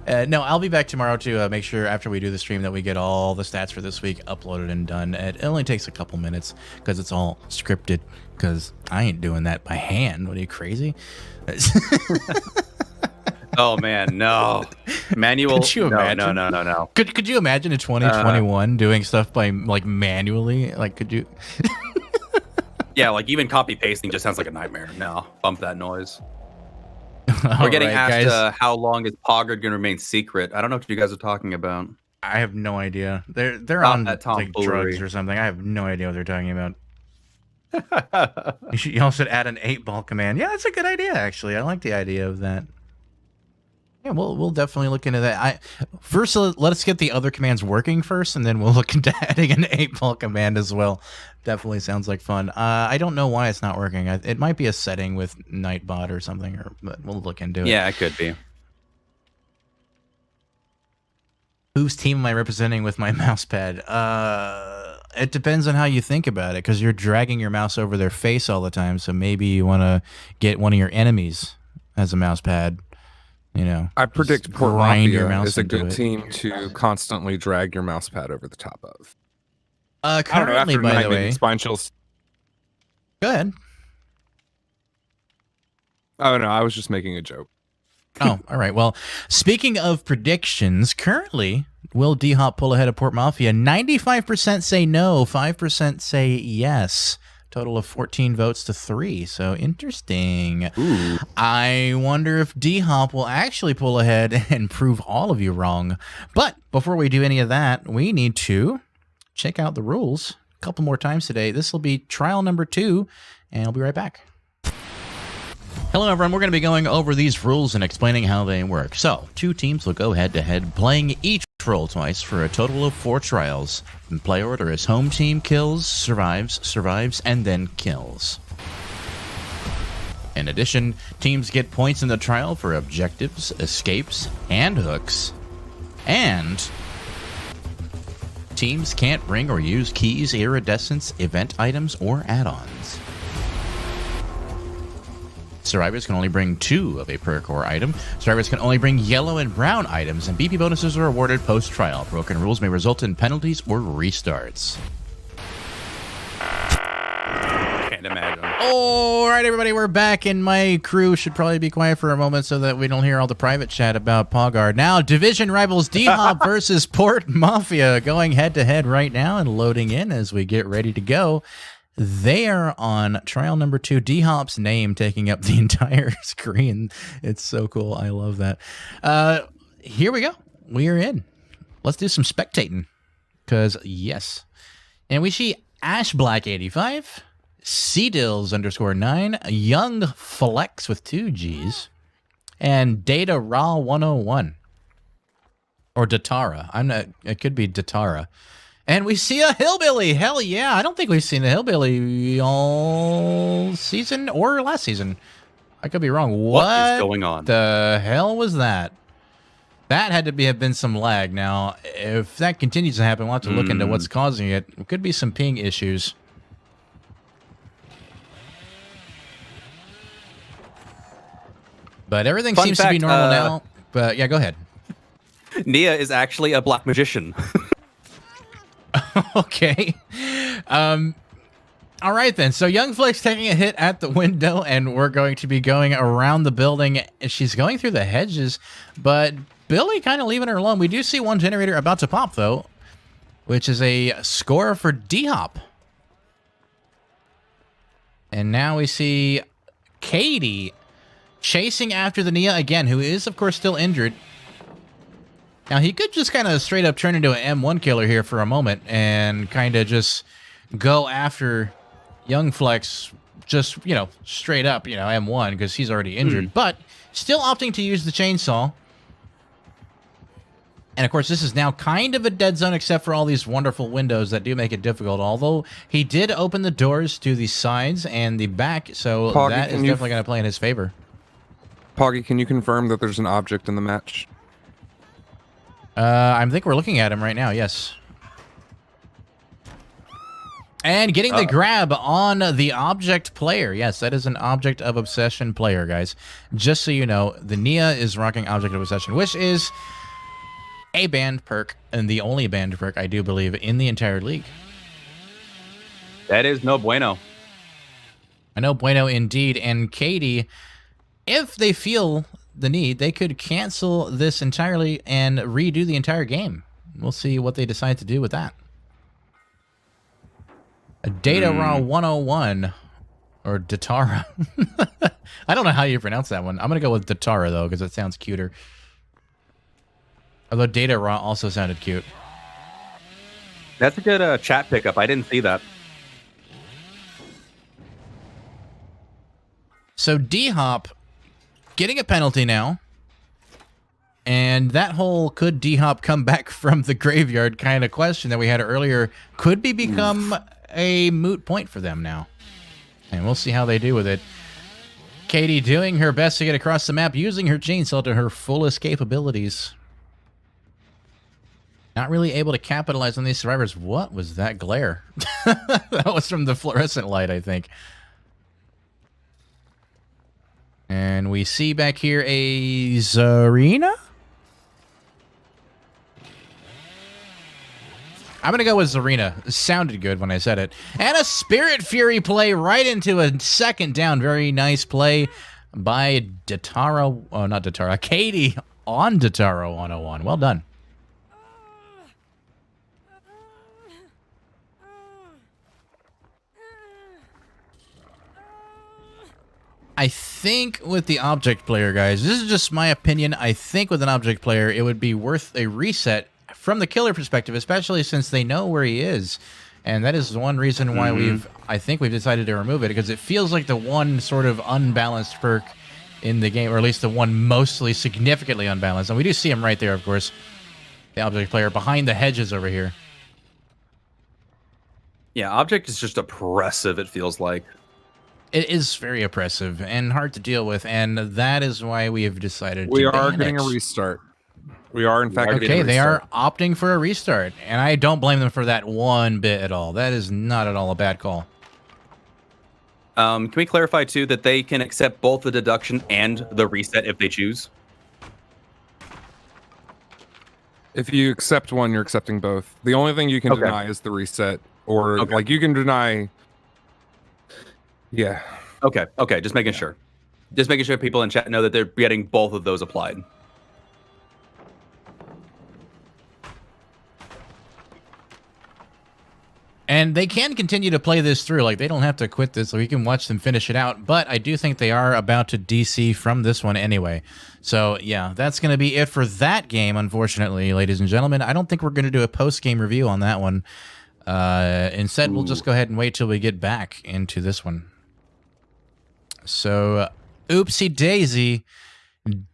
No, I'll be back tomorrow to make sure after we do the stream that we get all the stats for this week uploaded and done. It only takes a couple minutes because it's all scripted, because I ain't doing that by hand. What are you, crazy? Oh man, no. Manual. Could you imagine? No. Could you imagine in 2021 doing stuff by manually? Could you? Yeah, even copy pasting just sounds like a nightmare. No, bump that noise. We're getting asked how long is Poggard going to remain secret. I don't know what you guys are talking about. I have no idea. They're on drugs or something. I have no idea what they're talking about. You also should add an 8-ball command. Yeah, that's a good idea, actually. I like the idea of that. Yeah, we'll definitely look into that. First, let's get the other commands working first, and then we'll look into adding an 8-ball command as well. Definitely sounds like fun. I don't know why it's not working. It might be a setting with Nightbot or something, but we'll look into it. Yeah, it could be. Whose team am I representing with my mouse pad? It depends on how you think about it, because you're dragging your mouse over their face all the time, so maybe you want to get one of your enemies as a mouse pad. I predict Port Mafia is a good team to constantly drag your mouse pad over the top of. Currently, by the way, spine chills. Go ahead. Oh no, I was just making a joke. Oh, all right. Well, speaking of predictions, currently, will DHOP pull ahead of Port Mafia? 95% say no, 5% say yes. Total of 14 votes to 3. So interesting. Ooh. I wonder if DHOP will actually pull ahead and prove all of you wrong. But before we do any of that, we need to check out the rules a couple more times today. This will be trial number 2, and I'll be right back. Hello, everyone. We're going to be going over these rules and explaining how they work. So, 2 teams will go head-to-head, playing each role twice for a total of 4 trials. In play order is home team kills, survives, and then kills. In addition, teams get points in the trial for objectives, escapes, and hooks. And teams can't bring or use keys, iridescents, event items, or add-ons. Survivors can only bring 2 of a perk or item. Survivors can only bring yellow and brown items, and BP bonuses are awarded post-trial. Broken rules may result in penalties or restarts. Can't imagine. All right, everybody, we're back, and my crew should probably be quiet for a moment so that we don't hear all the private chat about Poggard. Now, division rivals DHOP versus Port Mafia going head-to-head right now and loading in as we get ready to go. They are on trial number 2. DHOP's name taking up the entire screen. It's so cool. I love that. Here we go. We are in. Let's do some spectating. Because, yes. And we see Ash Black 85, Cdills _9, Young Flex with 2 G's, and Data Raw 101. Or Datara. It could be Datara. And we see a hillbilly. Hell yeah. I don't think we've seen a hillbilly all season or last season. I could be wrong. What is going on? The hell was that? That had to have been some lag. Now, if that continues to happen, we'll have to look into what's causing it. It could be some ping issues. But everything seems to be normal now. But yeah, go ahead. Nia is actually a black magician. Okay. All right, then. So Young Flex taking a hit at the window, and we're going to be going around the building. She's going through the hedges, but Billy kind of leaving her alone. We do see one generator about to pop, though, which is a score for DHOP. And now we see Katie chasing after the Nia again, who is, of course, still injured. Now, he could just kind of straight up turn into an M1 killer here for a moment and kind of just go after Young Flex just, straight up, M1 because he's already injured. But still opting to use the chainsaw. And, of course, this is now kind of a dead zone except for all these wonderful windows that do make it difficult. Although he did open the doors to the sides and the back, so Poggy, that is definitely going to play in his favor. Poggy, can you confirm that there's an object in the match? I think we're looking at him right now, yes. And getting the grab on the object player. Yes, that is an Object of Obsession player, guys. Just so you know, the Nia is rocking Object of Obsession, which is a banned perk, and the only banned perk, I do believe, in the entire league. That is no bueno. I know bueno indeed. And Katie, if they feel the need, they could cancel this entirely and redo the entire game. We'll see what they decide to do with that. A Data Raw 101 or Datara. I don't know how you pronounce that one. I'm going to go with Datara, though, because it sounds cuter. Although Data Raw also sounded cute. That's a good chat pickup. I didn't see that. So DHOP getting a penalty now. And that whole could DHOP come back from the graveyard kind of question that we had earlier could become a moot point for them now. And we'll see how they do with it. Katie doing her best to get across the map, using her chainsaw to her fullest capabilities. Not really able to capitalize on these survivors. What was that glare? That was from the fluorescent light, I think. And we see back here a Zarina? I'm going to go with Zarina. It sounded good when I said it. And a Spirit Fury play right into a second down. Very nice play by Datara. Oh, not Datara. Katie on Datara 101. Well done. I think with the object player, guys, this is just my opinion. I think with an object player, it would be worth a reset from the killer perspective, especially since they know where he is. And that is one reason why I think we've decided to remove it, because it feels like the one sort of unbalanced perk in the game, or at least the one mostly significantly unbalanced. And we do see him right there, of course, the object player behind the hedges over here. Yeah, object is just oppressive, it feels like. It is very oppressive and hard to deal with, and that is why we have decided we to are ban getting it. a restart. We are, in fact, getting a restart. They are opting for a restart, and I don't blame them for that one bit at all. That is not at all a bad call. Can we clarify, too, that they can accept both the deduction and the reset if they choose? If you accept one, you're accepting both. The only thing you can deny is the reset, or like you can deny. Yeah. Okay. Just making sure. Just making sure people in chat know that they're getting both of those applied. And they can continue to play this through. Like, they don't have to quit this, so we can watch them finish it out. But I do think they are about to DC from this one anyway. So, yeah, that's going to be it for that game, unfortunately, ladies and gentlemen. I don't think we're going to do a post-game review on that one. Instead, we'll just go ahead and wait till we get back into this one. So, oopsie daisy,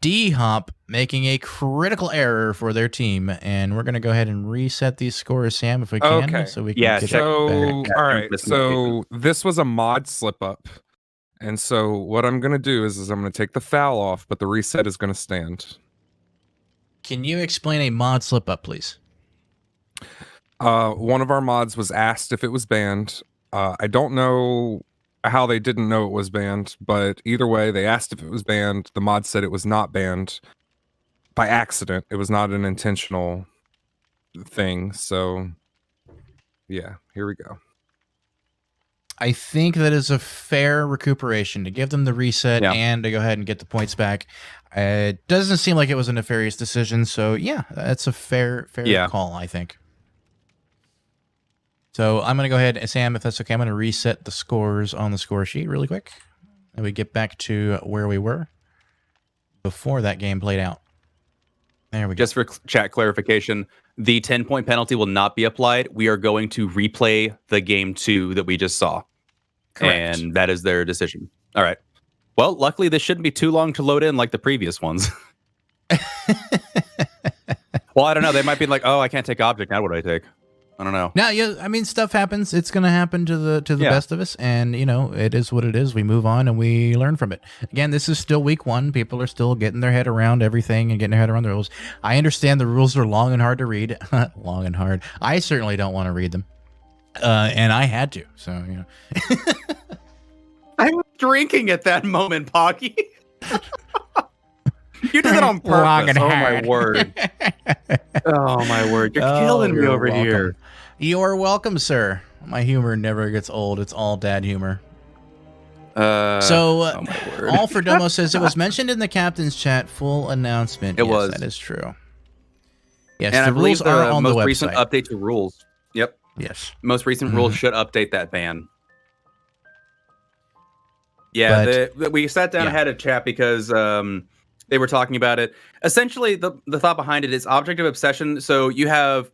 DHOP making a critical error for their team, and we're going to go ahead and reset these scores, Sam, if we can, so we can get back. All right, so this was a mod slip-up, and so what I'm going to do is I'm going to take the foul off, but the reset is going to stand. Can you explain a mod slip up, please? One of our mods was asked if it was banned. I don't know how they didn't know it was banned, but either way, they asked if it was banned. The mod said it was not banned by accident. It was not an intentional thing. So, yeah, here we go. I think that is a fair recuperation to give them the reset and to go ahead and get the points back. It doesn't seem like it was a nefarious decision, so yeah, that's a fair call, I think. So I'm going to go ahead, Sam, if that's okay, I'm going to reset the scores on the score sheet really quick. And we get back to where we were before that game played out. There we go. Just for chat clarification, the 10-point penalty will not be applied. We are going to replay the game 2 that we just saw. Correct. And that is their decision. All right. Well, luckily, this shouldn't be too long to load in like the previous ones. Well, I don't know. They might be like, oh, I can't take object. Now what do I take? I don't know. No, yeah, I mean, stuff happens. It's going to happen to the best of us, and you know, it is what it is. We move on and we learn from it. Again, this is still week 1. People are still getting their head around everything and getting their head around the rules. I understand the rules are long and hard to read. Long and hard. I certainly don't want to read them, and I had to. So you know, I was drinking at that moment, Pocky. You did it on purpose. Oh my word. Oh my word. You're killing me over here. You're welcome, sir. My humor never gets old. It's all dad humor. All for Domo says it was mentioned in the captain's chat. Full announcement. It was. That is true. Yes, and the I believe rules are the on the most website. recent update to rules. Yep. Yes. Most recent rules should update that ban. Yeah, we sat down and had a chat because they were talking about it. Essentially, the thought behind it is object of obsession. So you have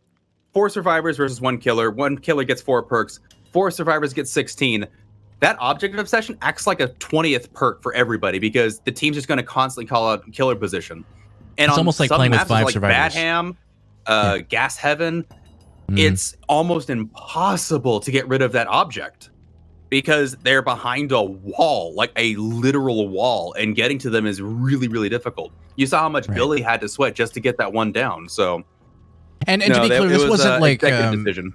4 survivors versus 1 killer. 1 killer gets 4 perks. 4 survivors get 16. That object of obsession acts like a 20th perk for everybody because the team's just going to constantly call out killer position. And it's almost like playing with 5 survivors. Bad Ham, Gas Heaven, it's almost impossible to get rid of that object because they're behind a wall, like a literal wall, and getting to them is really, really difficult. You saw how much Billy had to sweat just to get that one down. So, and to be clear, this wasn't like decision.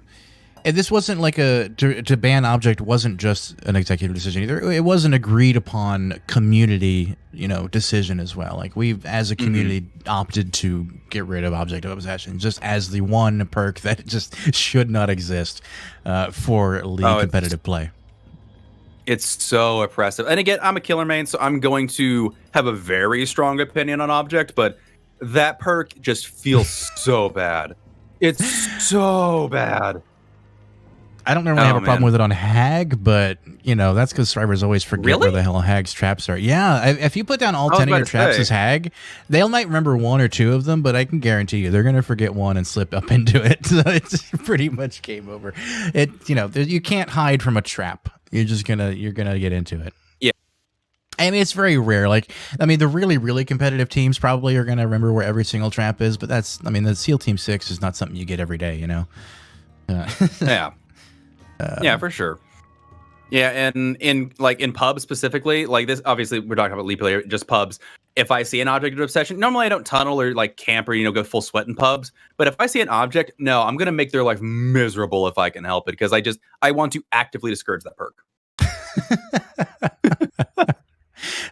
And this wasn't like to ban object wasn't just an executive decision either. It was an agreed upon community, decision as well. Like we've, as a community, opted to get rid of object of obsession just as the one perk that just should not exist for league competitive play. It's so oppressive. And again, I'm a killer main, so I'm going to have a very strong opinion on object, but that perk just feels so bad. It's so bad. I don't normally have a problem with it on Hag, but that's because survivors always forget where the hell Hag's traps are. Yeah, if you put down all 10 of your traps as Hag, they might remember 1 or 2 of them, but I can guarantee you they're going to forget 1 and slip up into it. So it's pretty much game over. You can't hide from a trap. You're gonna get into it. Yeah. I mean, it's very rare. The really, really competitive teams probably are gonna remember where every single trap is, but the SEAL Team 6 is not something you get every day, Yeah. Yeah, for sure. Yeah, and in pubs specifically, like this, obviously we're talking about lead player, just pubs. If I see an object of obsession, normally I don't tunnel or camp or go full sweat in pubs. But if I see an object, no, I'm gonna make their life miserable if I can help it because I want to actively discourage that perk.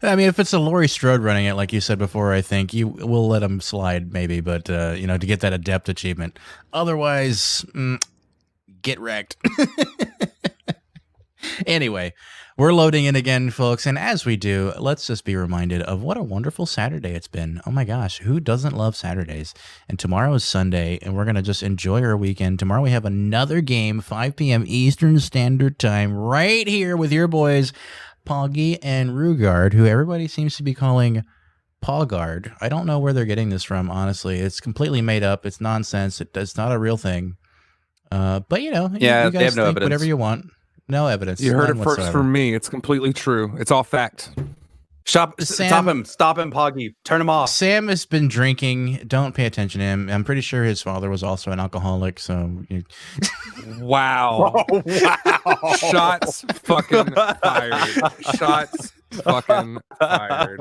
I mean, if it's a Laurie Strode running it, like you said before, I think you will let him slide maybe, but to get that adept achievement. Otherwise, get wrecked. Anyway, we're loading in again, folks, and as we do, let's just be reminded of what a wonderful Saturday it's been. Oh my gosh, who doesn't love Saturdays? And tomorrow is Sunday, and we're going to just enjoy our weekend. Tomorrow we have another game, 5 p.m. Eastern Standard Time, right here with your boys, Poggy and Rugard, who everybody seems to be calling Pogard. I don't know where they're getting this from, honestly. It's completely made up. It's nonsense. It's not a real thing. But you guys they have no think evidence. Whatever you want. No evidence. You heard it first from me. It's completely true. It's all fact. Stop him, Poggy. Turn him off. Sam has been drinking. Don't pay attention to him. I'm pretty sure his father was also an alcoholic. So, wow. Oh, wow. Shots fucking fired. Shots fucking fired.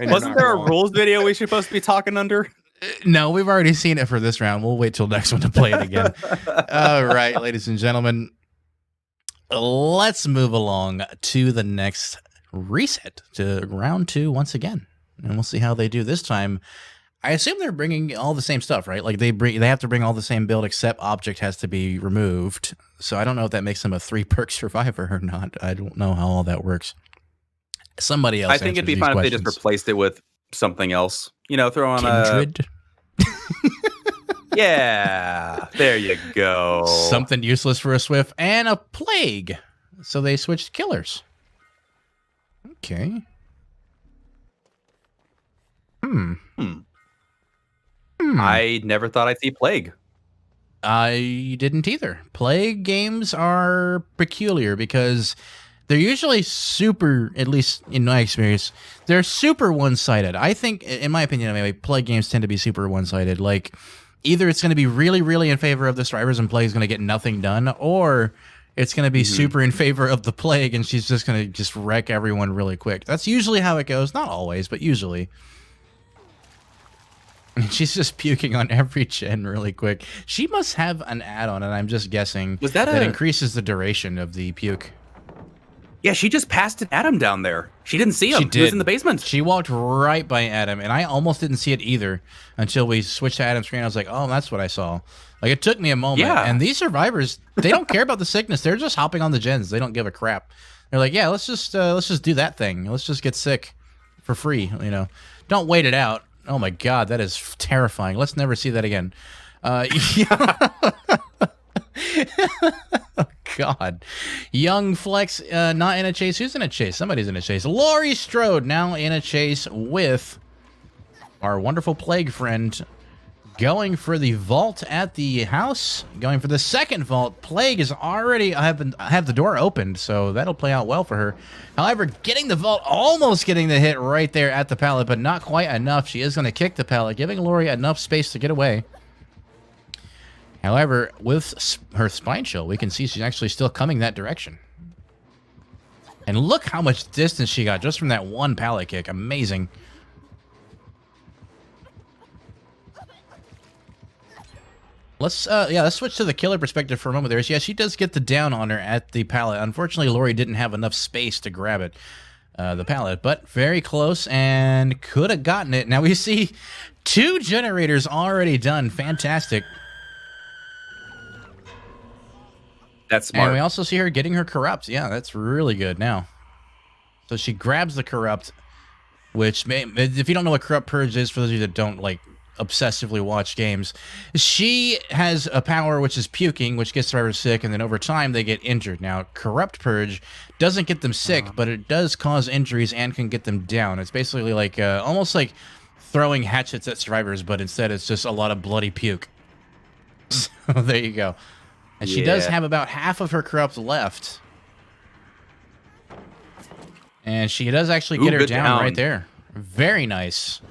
Wasn't there a rules video we should supposed to be talking under? No, we've already seen it for this round. We'll wait till next one to play it again. All right, ladies and gentlemen, let's move along to the next reset, to round 2 once again, and we'll see how they do this time. I assume they're bringing all the same stuff, right? Like they have to bring all the same build, except object has to be removed. So I don't know if that makes them a 3-perk survivor or not. I don't know how all that works. Somebody else. I think it'd be fine if they just replaced it with something else. You know, throw on Kindred. Yeah, there you go. Something useless for a Swift and a Plague. So they switched killers. Okay. I never thought I'd see Plague. I didn't either. Plague games are peculiar because they're usually super, at least in my experience, they're super one-sided. I think, in my opinion anyway, Plague games tend to be super one-sided. Like, either it's going to be really, really in favor of the survivors and Plague is going to get nothing done, or it's going to be super in favor of the Plague and she's just going to just wreck everyone really quick. That's usually how it goes. Not always, but usually. She's just puking on every gen really quick. She must have an add-on, and I'm just guessing that increases the duration of the puke. Yeah, she just passed an Adam down there. She didn't see him. He was in the basement. She walked right by Adam, and I almost didn't see it either until we switched to Adam's screen. I was like, oh, that's what I saw. Like, it took me a moment. Yeah. And these survivors, they don't care about the sickness. They're just hopping on the gens. They don't give a crap. They're like, yeah, let's just do that thing. Let's just get sick for free. You know, don't wait it out. Oh my God, that is terrifying. Let's never see that again. Oh God. Young Flex, not in a chase. Who's in a chase? Somebody's in a chase. Laurie Strode now in a chase with our wonderful Plague friend, going for the vault at the house, going for the second vault. Plague is already have the door opened, so that'll play out well for her. However, getting the vault, almost getting the hit right there at the pallet, but not quite enough. She is going to kick the pallet, giving Laurie enough space to get away. However, with her spine chill, we can see she's actually still coming that direction. And look how much distance she got just from that one pallet kick. Amazing. Let's switch to the killer perspective for a moment there. Yeah, she does get the down on her at the pallet. Unfortunately, Laurie didn't have enough space to grab it, the pallet, but very close and could have gotten it. Now we see 2 generators already done. Fantastic. That's smart. And we also see her getting her corrupt. Yeah, that's really good now. So she grabs the corrupt, which if you don't know what corrupt purge is, for those of you that don't like obsessively watch games, she has a power which is puking, which gets survivors sick, and then over time they get injured. Now, corrupt purge doesn't get them sick, but it does cause injuries and can get them down. It's basically like almost like throwing hatchets at survivors, but instead it's just a lot of bloody puke. So there you go. And she does have about half of her corrupt left. And she does actually get her down right there. Very nice.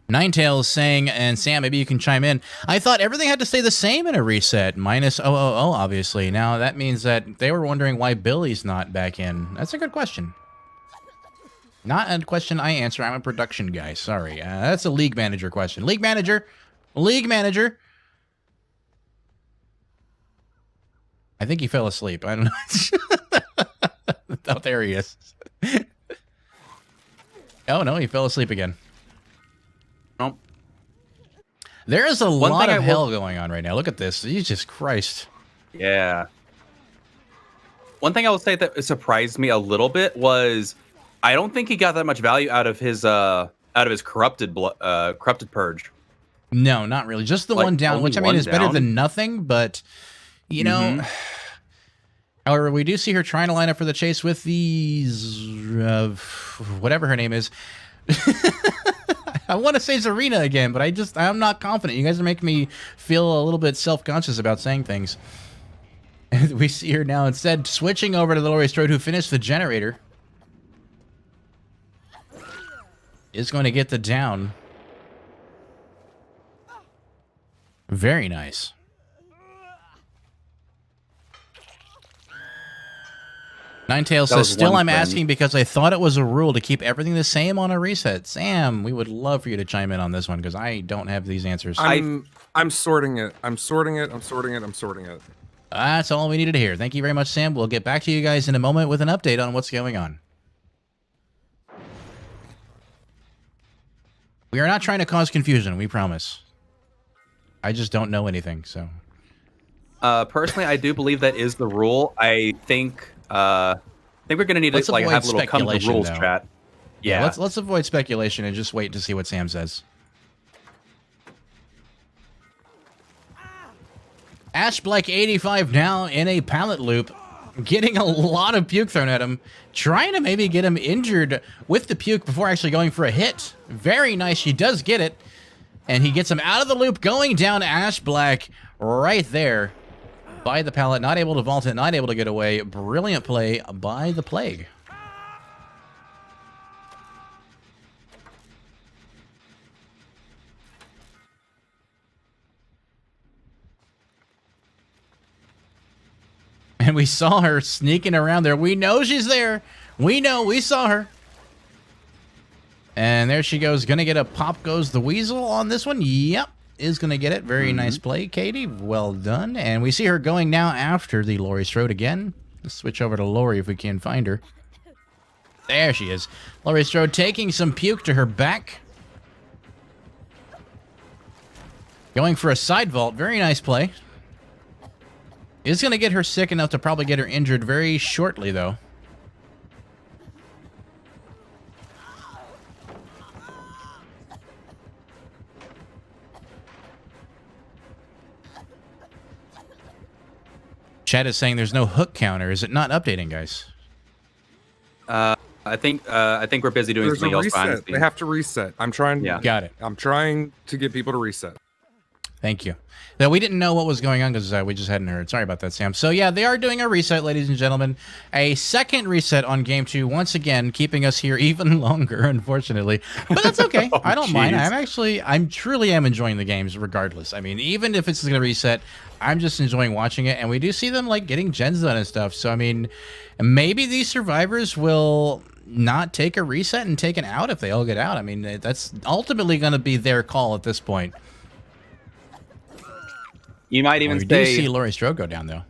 Ninetales saying, and Sam, maybe you can chime in, I thought everything had to stay the same in a reset, minus 000, obviously. Now, that means that they were wondering why Billy's not back in. That's a good question. Not a question I answer. I'm a production guy. Sorry. That's a league manager question. League manager. League manager. I think he fell asleep. I don't know. Oh, there he is. Oh, no, he fell asleep again. Nope. There is a lot of hell going on right now. Look at this. Jesus Christ. Yeah. One thing I will say that surprised me a little bit was I don't think he got that much value out of his corrupted purge. No, not really. Just the one down, which I mean is better than nothing, but you know. However, we do see her trying to line up for the chase with these whatever her name is. I want to say Zarina again, but I'm not confident. You guys are making me feel a little bit self-conscious about saying things. And we see her now instead switching over to the Laurie Strode, who finished the generator. Is going to get the down. Very nice. Ninetail That was says, still one I'm friend. asking because I thought it was a rule to keep everything the same on a reset. Sam, we would love for you to chime in on this one because I don't have these answers. I'm sorting it. I'm sorting it. That's all we needed to hear. Thank you very much, Sam. We'll get back to you guys in a moment with an update on what's going on. We are not trying to cause confusion, we promise. I just don't know anything, so. Personally, I do believe that is the rule. I think we're gonna need Let's to like avoid have a little come to speculation, rules though. chat. Yeah, let's avoid speculation and just wait to see what Sam says. Ash Black 85 now in a pallet loop, getting a lot of puke thrown at him, trying to maybe get him injured with the puke before actually going for a hit. Very nice, she does get it, and he gets him out of the loop, going down Ash Black right there by the pallet, not able to vault it, not able to get away. Brilliant play by the Plague. And we saw her sneaking around there. We know she's there. We know. We saw her. And there she goes. Going to get a pop goes the weasel on this one. Yep. Is going to get it. Very nice play, Katie. Well done. And we see her going now after the Laurie Strode again. Let's switch over to Laurie if we can find her. There she is. Laurie Strode taking some puke to her back. Going for a side vault. Very nice play. Is going to get her sick enough to probably get her injured very shortly, though. Chat is saying there's no hook counter. Is it not updating, guys? I think we're busy doing There's a something else behind the reset. They scenes. have to reset. I'm trying. Yeah. Got it. I'm trying to get people to reset. Thank you. Now, we didn't know what was going on because we just hadn't heard. Sorry about that, Sam. So, yeah, they are doing a reset, ladies and gentlemen. A second reset on Game 2, once again, keeping us here even longer, unfortunately. But that's okay. Oh, I don't mind. jeez. I'm truly am enjoying the games regardless. I mean, even if it's going to reset, I'm just enjoying watching it. And we do see them, like, getting gens done and stuff. So, I mean, maybe these survivors will not take a reset and take it out if they all get out. I mean, that's ultimately going to be their call at this point. You might even We do see say Laurie Strode go down, though.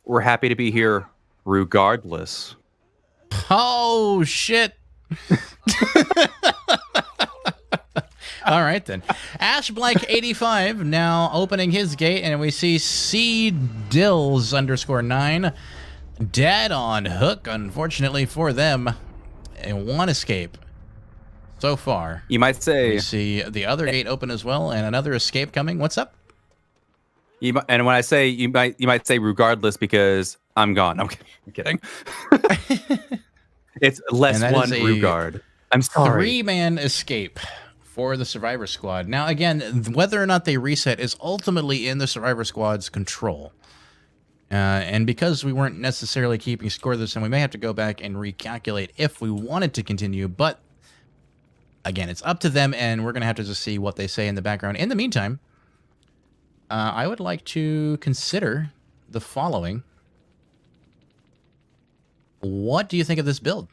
we're happy to be here regardless. Oh, shit. All right, then. Ash Blank 85 now opening his gate, and we see C Dills _9 dead on hook, unfortunately for them. And one escape so far. You might say We see the other gate open as well, and another escape coming. What's up? and when I say you might say regardless because I'm gone. I'm kidding. It's less And that one is a regard. I'm sorry. 3-man escape for the Survivor Squad. Now, again, whether or not they reset is ultimately in the Survivor Squad's control. And because we weren't necessarily keeping score this time, we may have to go back and recalculate if we wanted to continue. But, again, it's up to them, and we're going to have to just see what they say in the background. In the meantime, I would like to consider the following. What do you think of this build?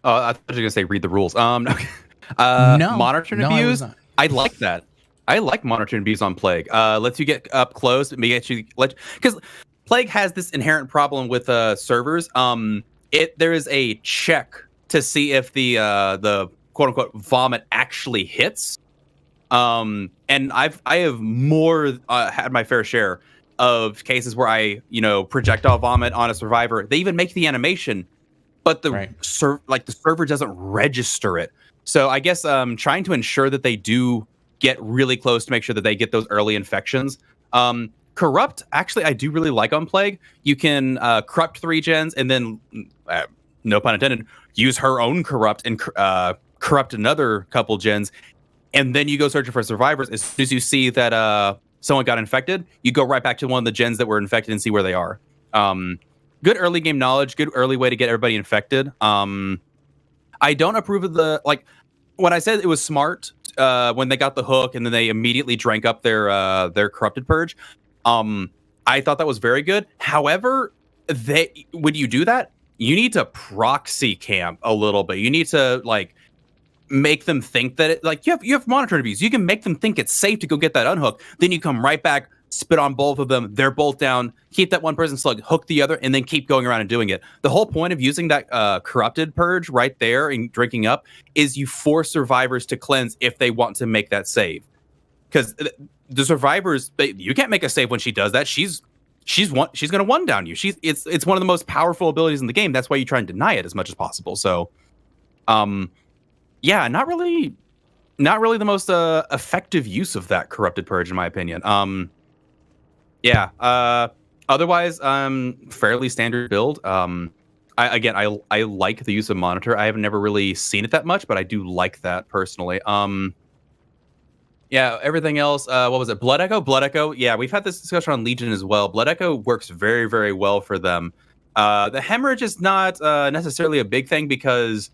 I thought you were gonna say read the rules. No. No. Monitor and No, I was abuse. not. I like that. I like monitor and abuse on Plague. Lets you get up close. Because Plague has this inherent problem with servers. There is a check to see if the quote unquote vomit actually hits. And I have more had my fair share of cases where I projectile vomit on a survivor. They even make the animation, but the server doesn't register it. So I guess trying to ensure that they do get really close to make sure that they get those early infections. Corrupt, actually, I do really like on Plague. You can corrupt 3 gens and then, no pun intended, use her own corrupt and corrupt another couple gens. And then you go searching for survivors. As soon as you see that someone got infected, you go right back to one of the gens that were infected and see where they are. Good early game knowledge, good early way to get everybody infected. I don't approve of when I said it was smart when they got the hook and then they immediately drank up their corrupted purge. I thought that was very good. However, when you do that, you need to proxy camp a little bit. You need to like make them think that you have monitor interviews. You can make them think it's safe to go get that unhook. Then you come right back, spit on both of them. They're both down. Keep that one person slug, hook the other, and then keep going around and doing it. The whole point of using that corrupted purge right there and drinking up is you force survivors to cleanse if they want to make that save. Because the survivors, you can't make a save when she does that. She's gonna one down you. It's one of the most powerful abilities in the game. That's why you try and deny it as much as possible. So, yeah, not really the most effective use of that corrupted purge, in my opinion. Otherwise, fairly standard build. I like the use of monitor. I have never really seen it that much, but I do like that personally. Yeah, everything else. What was it? Blood Echo? Blood Echo. Yeah, we've had this discussion on Legion as well. Blood Echo works very, very well for them. The hemorrhage is not necessarily a big thing because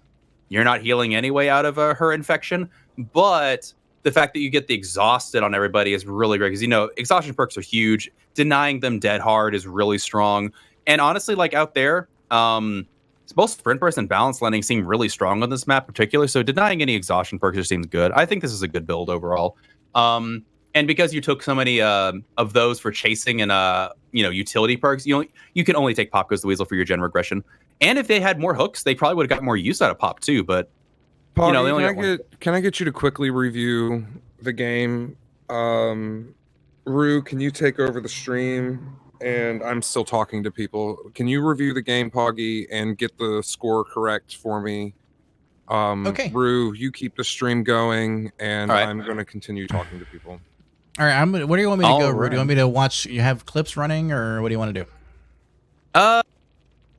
you're not healing anyway out of her infection. But the fact that you get the exhausted on everybody is really great because, exhaustion perks are huge. Denying them dead hard is really strong. And honestly, like out there, both sprint burst and balance landing seem really strong on this map in particular, so denying any exhaustion perks just seems good. I think this is a good build overall. And because you took so many of those for chasing and utility perks, you can only take Pop Goes the Weasel for your gen regression. And if they had more hooks, they probably would have got more use out of Pop too. But Paul, they only can I get you to quickly review the game? Rue, can you take over the stream? And I'm still talking to people. Can you review the game, Poggy, and get the score correct for me? Okay. Rue, you keep the stream going, and right. I'm going to continue talking to people. All right. Where do you want me to go, Rue? Do you want me to watch? You have clips running, or what do you want to do?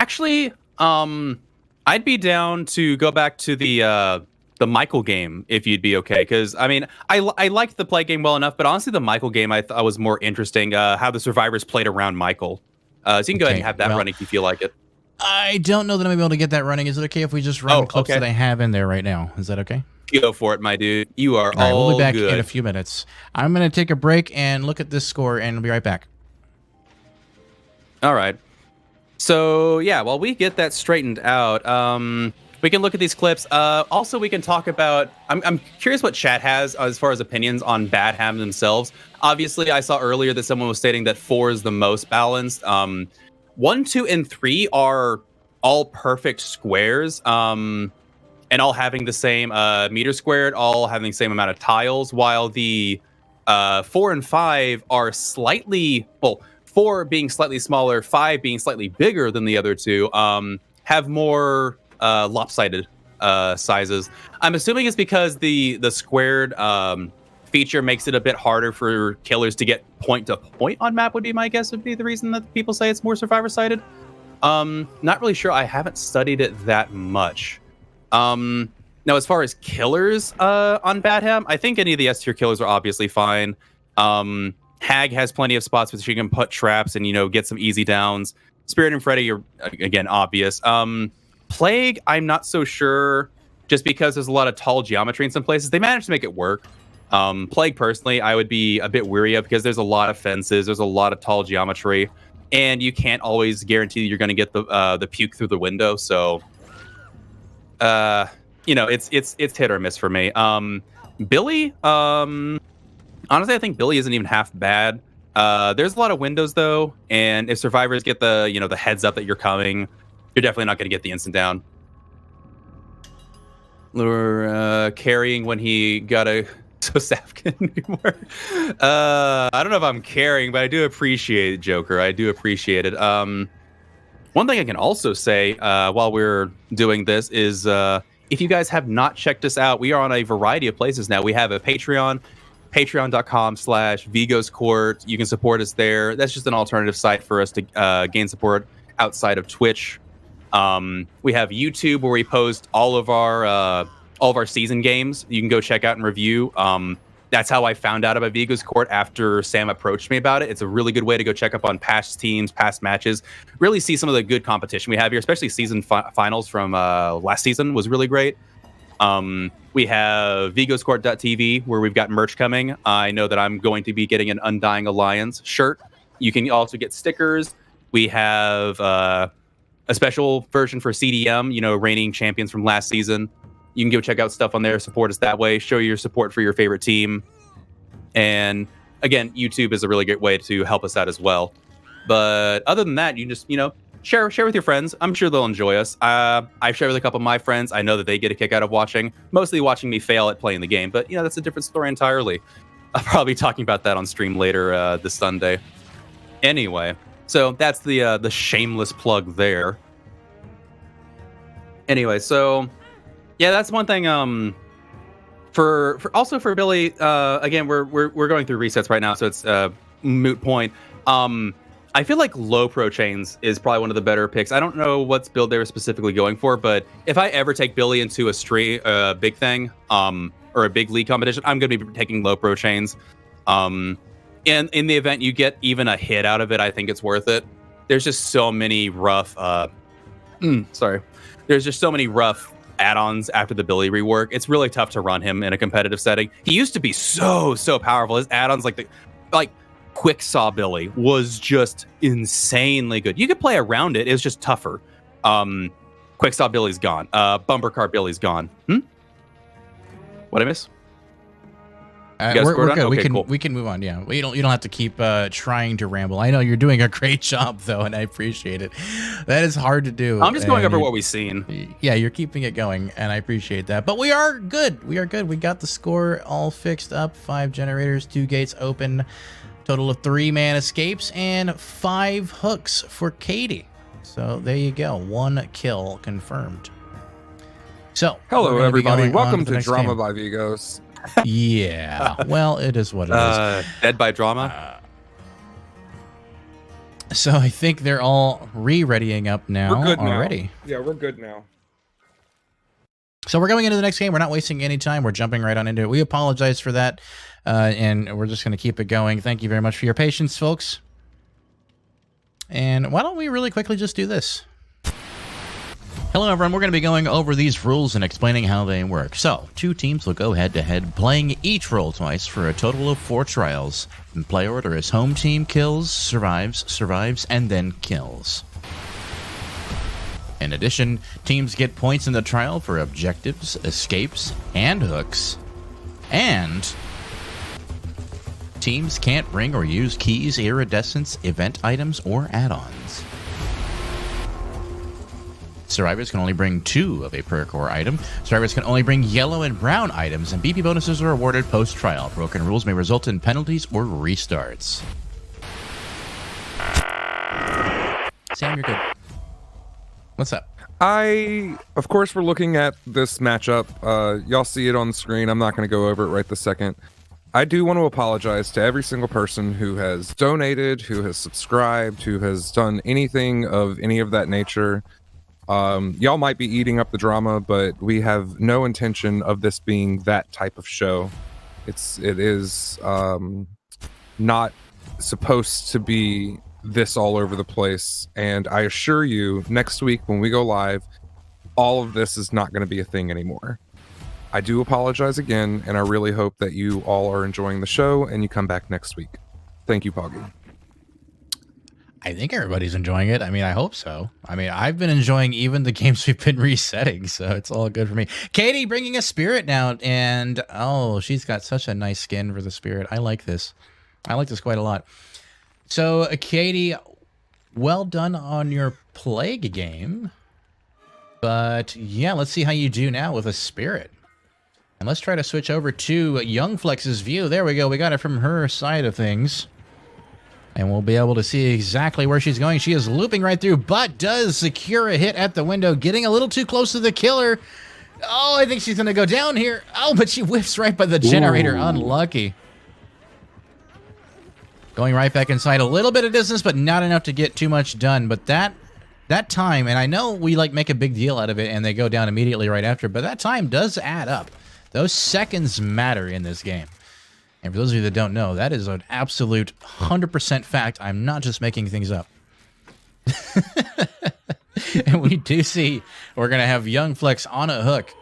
Actually, I'd be down to go back to the Michael game if you'd be okay, because I mean I liked the play game well enough, but honestly the Michael game I thought was more interesting, how the survivors played around Michael. So you can go ahead and have that running if you feel like it. I don't know that I'm able to get that running. Is it okay if we just run the clips that I have in there right now? Is that okay? Go for it, my dude. You are all right. We'll be back good. In a few minutes. I'm going to take a break and look at this score, and we'll be right back. All right. So yeah, while we get that straightened out, we can look at these clips. Also, we can talk about... I'm curious what chat has as far as opinions on Bad Ham themselves. Obviously, I saw earlier that someone was stating that 4 is the most balanced. 1, 2, and 3 are all perfect squares, and all having the same meter squared, all having the same amount of tiles, while the 4 and 5 are slightly... Well, 4 being slightly smaller, 5 being slightly bigger than the other two, have more... lopsided sizes. I'm assuming it's because the squared feature makes it a bit harder for killers to get point to point on map, would be my guess, would be the reason that people say it's more survivor sided. Not really sure. I haven't studied it that much. Now as far as killers on Bad Ham, I think any of the S tier killers are obviously fine. Hag has plenty of spots where she can put traps and get some easy downs. Spirit and Freddy are again obvious. Plague, I'm not so sure, just because there's a lot of tall geometry in some places. They managed to make it work. Plague, personally, I would be a bit weary of because there's a lot of fences, there's a lot of tall geometry, and you can't always guarantee you're going to get the puke through the window. So, it's hit or miss for me. Billy, honestly, I think Billy isn't even half bad. There's a lot of windows though, and if survivors get the heads up that you're coming, you're definitely not going to get the instant down. Or carrying when he got a so Safkin anymore. I don't know if I'm carrying, but I do appreciate it, Joker. I do appreciate it. One thing I can also say while we're doing this is if you guys have not checked us out, we are on a variety of places now. We have a Patreon, patreon.com/Vigo's Court. You can support us there. That's just an alternative site for us to gain support outside of Twitch. We have YouTube where we post all of our season games. You can go check out and review. That's how I found out about Vigo's Court after Sam approached me about it. It's a really good way to go check up on past teams, past matches, really see some of the good competition we have here, especially season finals from last season was really great. We have vigoscourt.tv where we've got merch coming. I know that I'm going to be getting an Undying Alliance shirt. You can also get stickers. We have a special version for CDM, reigning champions from last season. You can go check out stuff on there, support us that way, show your support for your favorite team. And again, YouTube is a really great way to help us out as well. But other than that, you just, share with your friends. I'm sure they'll enjoy us. I've shared with a couple of my friends. I know that they get a kick out of mostly watching me fail at playing the game. But, that's a different story entirely. I'll probably be talking about that on stream later this Sunday. Anyway, so that's the shameless plug there. Anyway, so yeah, that's one thing. For Billy, again, we're going through resets right now, so it's moot point. I feel like low pro chains is probably one of the better picks. I don't know what's build they were specifically going for, but if I ever take Billy into a big thing, or a big league competition, I'm going to be taking low pro chains. And in the event you get even a hit out of it, I think it's worth it. There's just so many rough. There's just so many rough add-ons after the Billy rework. It's really tough to run him in a competitive setting. He used to be so powerful. His add-ons like Quick Saw Billy was just insanely good. You could play around it. It's just tougher. Quick Saw Billy's gone. Bumper Car Billy's gone. What I miss? We're good. Okay, we can move on. Yeah, you don't have to keep trying to ramble. I know you're doing a great job though, and I appreciate it. That is hard to do. I'm just going over what we've seen. Yeah, you're keeping it going, and I appreciate that. But we are good. We got the score all fixed up. 5 generators, 2 gates open. Total of 3 man escapes and 5 hooks for Katie. So there you go. 1 kill confirmed. So hello everybody. Welcome to Drama by Vigos. Yeah, well, it is what it is. Dead by Drama. So I think they're all readying up now. We're good already. Now. Yeah, we're good now. So we're going into the next game. We're not wasting any time. We're jumping right on into it. We apologize for that, and we're just going to keep it going. Thank you very much for your patience, folks. And why don't we really quickly just do this? Hello everyone, we're going to be going over these rules and explaining how they work. So, 2 teams will go head-to-head, playing each role twice for a total of 4 trials. In play order is home team kills, survives, and then kills. In addition, teams get points in the trial for objectives, escapes, and hooks. And teams can't bring or use keys, iridescents, event items, or add-ons. Survivors can only bring 2 of a perk or item. Survivors can only bring yellow and brown items, and BP bonuses are awarded post-trial. Broken rules may result in penalties or restarts. Sam, you're good. What's up? Of course, we're looking at this matchup. Y'all see it on the screen. I'm not going to go over it right this second. I do want to apologize to every single person who has donated, who has subscribed, who has done anything of any of that nature. Y'all might be eating up the drama, but we have no intention of this being that type of show. It is not supposed to be this all over the place, and I assure you, next week when we go live, all of this is not going to be a thing anymore. I do apologize again, and I really hope that you all are enjoying the show and you come back next week. Thank you, Poggy. I think everybody's enjoying it. I mean, I hope so. I mean, I've been enjoying even the games we've been resetting, so it's all good for me. Katie bringing a spirit now, and oh, she's got such a nice skin for the spirit. I like this. I like this quite a lot. So, Katie, well done on your plague game. But yeah, let's see how you do now with a spirit. And let's try to switch over to Young Flex's view. There we go. We got it from her side of things. And we'll be able to see exactly where she's going. She is looping right through, but does secure a hit at the window, getting a little too close to the killer. Oh, I think she's going to go down here. Oh, but she whiffs right by the generator. Ooh. Unlucky. Going right back inside, a little bit of distance, but not enough to get too much done. But that time, and I know we make a big deal out of it, and they go down immediately right after, but that time does add up. Those seconds matter in this game. And for those of you that don't know, that is an absolute 100% fact. I'm not just making things up. And we do see we're going to have Young Flex on a hook.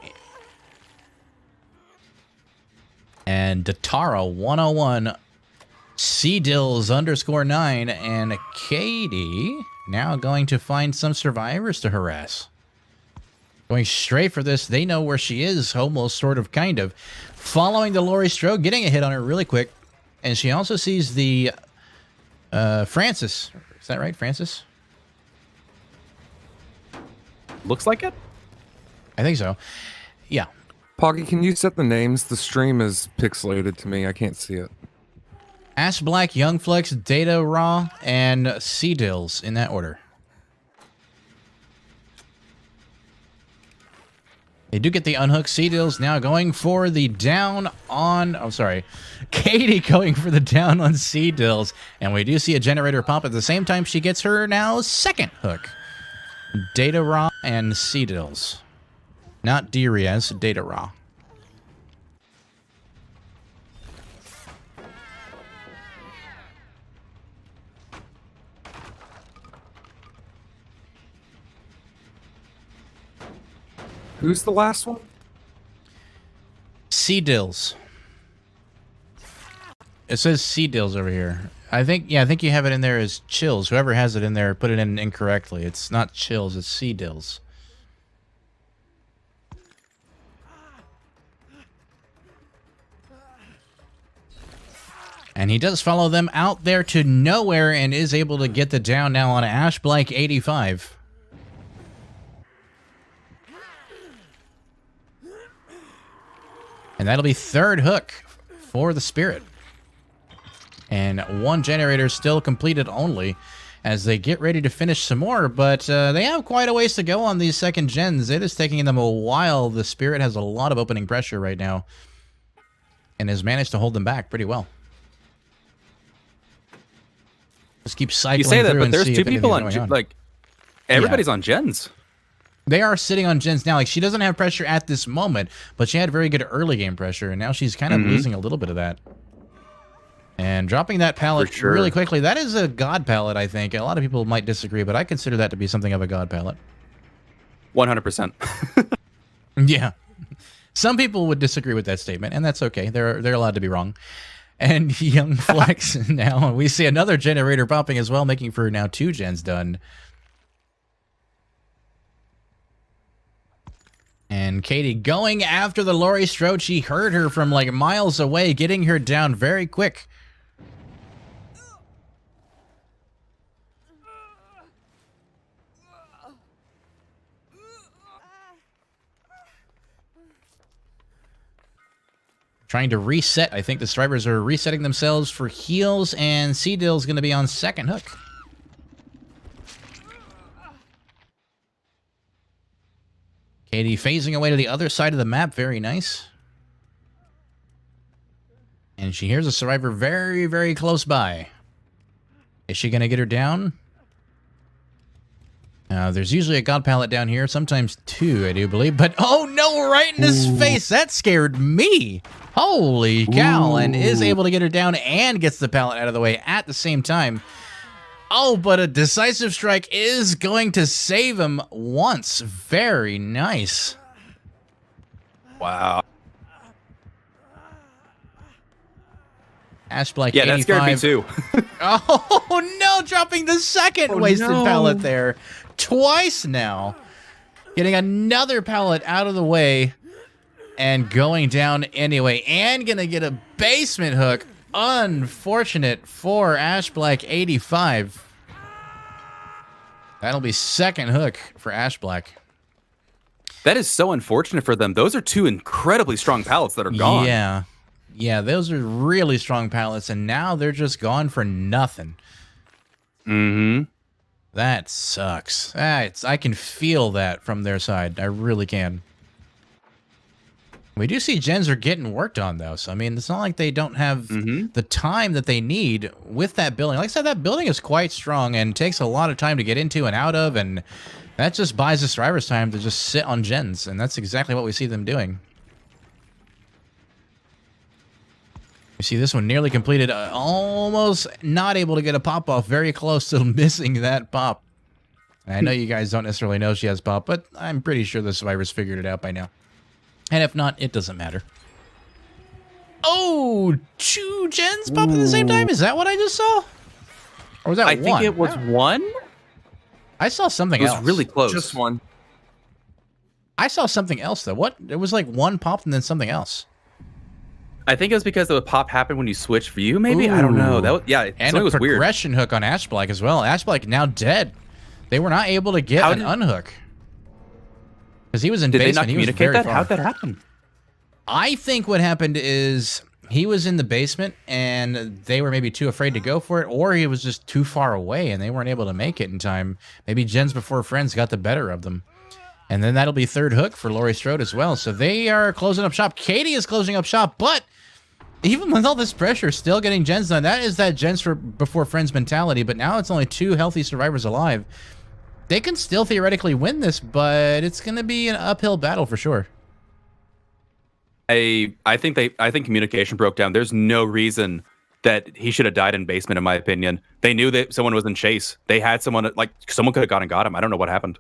And Datara 101, CDills _9, and Katie Now going to find some survivors to harass. Going straight for this. They know where she is, almost, sort of, kind of. Following the Laurie Strode, getting a hit on her really quick. And she also sees the Francis. Is that right, Francis? Looks like it. I think so. Yeah. Poggy, can you set the names? The stream is pixelated to me. I can't see it. Ash Black, Young Flex, Data Raw, and Sea Dills in that order. They do get the unhooked. Sea Dills now going for the down on... Oh, sorry. Katie going for the down on Sea Dills. And we do see a generator pop at the same time she gets her now second hook. Data Raw and Sea Dills. Not D-Riaz, Data Raw. Who's the last one? Sea Dills. It says Sea Dills over here. I think you have it in there as Chills. Whoever has it in there put it in incorrectly. It's not Chills, it's Sea Dills. And he does follow them out there to nowhere and is able to get the down now on Ash Black 85. And that'll be third hook for the Spirit. And one generator still completed only as they get ready to finish some more. But they have quite a ways to go on these second gens. It is taking them a while. The Spirit has a lot of opening pressure right now and has managed to hold them back pretty well. Just keep cycling. You say that, through but and there's see two if people anything's on, going like, everybody's on gens. They are sitting on gens now. Like, she doesn't have pressure at this moment, but she had very good early game pressure, and now she's kind of losing a little bit of that. And dropping that pallet really quickly. That is a god pallet, I think. A lot of people might disagree, but I consider that to be something of a god pallet. 100%. Yeah. Some people would disagree with that statement, and that's okay. They're allowed to be wrong. And Young Flex now. We see another generator popping as well, making for now 2 gens done. And Katie going after the Laurie Strode. She heard her from like miles away, getting her down very quick. Trying to reset. I think the survivors are resetting themselves for heals, and Sea Dill's going to be on second hook. Katie phasing away to the other side of the map. Very nice. And she hears a survivor very, very close by. Is she going to get her down? There's usually a god pallet down here. Sometimes 2, I do believe. But, oh no, right in his face. That scared me. Holy cow. And is able to get her down and gets the pallet out of the way at the same time. Oh, but a decisive strike is going to save him once. Very nice. Wow. Ash Black 85. Yeah, that scared me too. Oh, no. Dropping the second wasted pallet there. Twice now. Getting another pallet out of the way and going down anyway. And going to get a basement hook. Unfortunate for Ash Black 85. That'll be second hook for Ash Black. That is so unfortunate for them. Those are 2 incredibly strong pallets that are gone. Yeah. Yeah, those are really strong pallets, and now they're just gone for nothing. Mm-hmm. That sucks. I can feel that from their side. I really can. We do see gens are getting worked on, though. So, I mean, it's not like they don't have the time that they need with that building. Like I said, that building is quite strong and takes a lot of time to get into and out of, and that just buys the survivors time to just sit on gens, and that's exactly what we see them doing. You see this one nearly completed, almost not able to get a pop-off, very close to missing that pop. And I know you guys don't necessarily know she has pop, but I'm pretty sure the survivors figured it out by now. And if not, it doesn't matter. Oh, 2 gens pop at the same time? Is that what I just saw? Or was that one? I think it was one. I saw something It was else. really close. Just one. I saw something else though. What? It was like one popped and then something else. I think it was because the pop happened when you switched view. Maybe I don't know. Ooh. That was, yeah, And something a was weird. progression hook on Ashblack as well. Ashblack now dead. They were not able to get an unhook because he was in Did they basement. not He was communicate very that? far. How'd that happen? I think what happened is he was in the basement and they were maybe too afraid to go for it, or he was just too far away and they weren't able to make it in time. Maybe Gens Before Friends got the better of them. And then that'll be third hook for Laurie Strode as well. So they are closing up shop. Katie is closing up shop, but even with all this pressure, still getting gens done. That is that Gens Before Friends mentality, but now it's only 2 healthy survivors alive. They can still theoretically win this, but it's going to be an uphill battle for sure. I think communication broke down. There's no reason that he should have died in basement, in my opinion. They knew that someone was in chase. They had someone, like, someone could have gone and got him. I don't know what happened.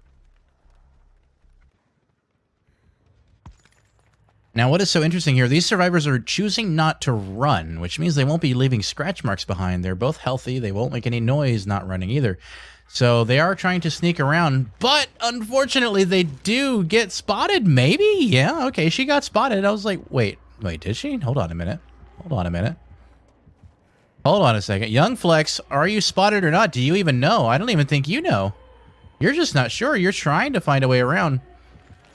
Now, what is so interesting here, these survivors are choosing not to run, which means they won't be leaving scratch marks behind. They're both healthy. They won't make any noise not running either. So they are trying to sneak around, but unfortunately they do get spotted. Maybe? Yeah, okay, she got spotted. I was like, wait, did she? Hold on a minute. Hold on a second. Young Flex, are you spotted or not? Do you even know? I don't even think you know. You're just not sure. You're trying to find a way around.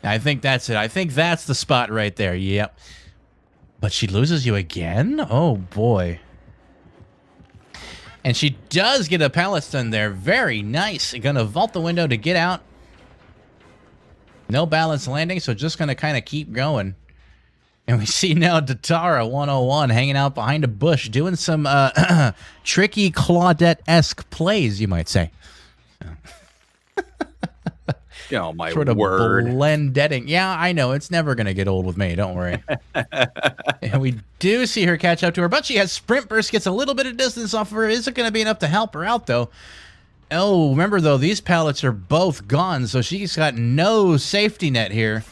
I think that's it. I think that's the spot right there. Yep. But she loses you again? Oh, boy. And she does get a pallet stun there. Very nice. Gonna vault the window to get out. No balance landing, so just gonna kind of keep going. And we see now Datara 101 hanging out behind a bush, doing some tricky Claudette-esque plays, you might say. Oh, my Sort of word. blendetting. Yeah, I know. It's never going to get old with me. Don't worry. And we do see her catch up to her, but she has sprint burst, gets a little bit of distance off of her. Isn't going to be enough to help her out, though. Oh, remember, though, these pallets are both gone, so she's got no safety net here.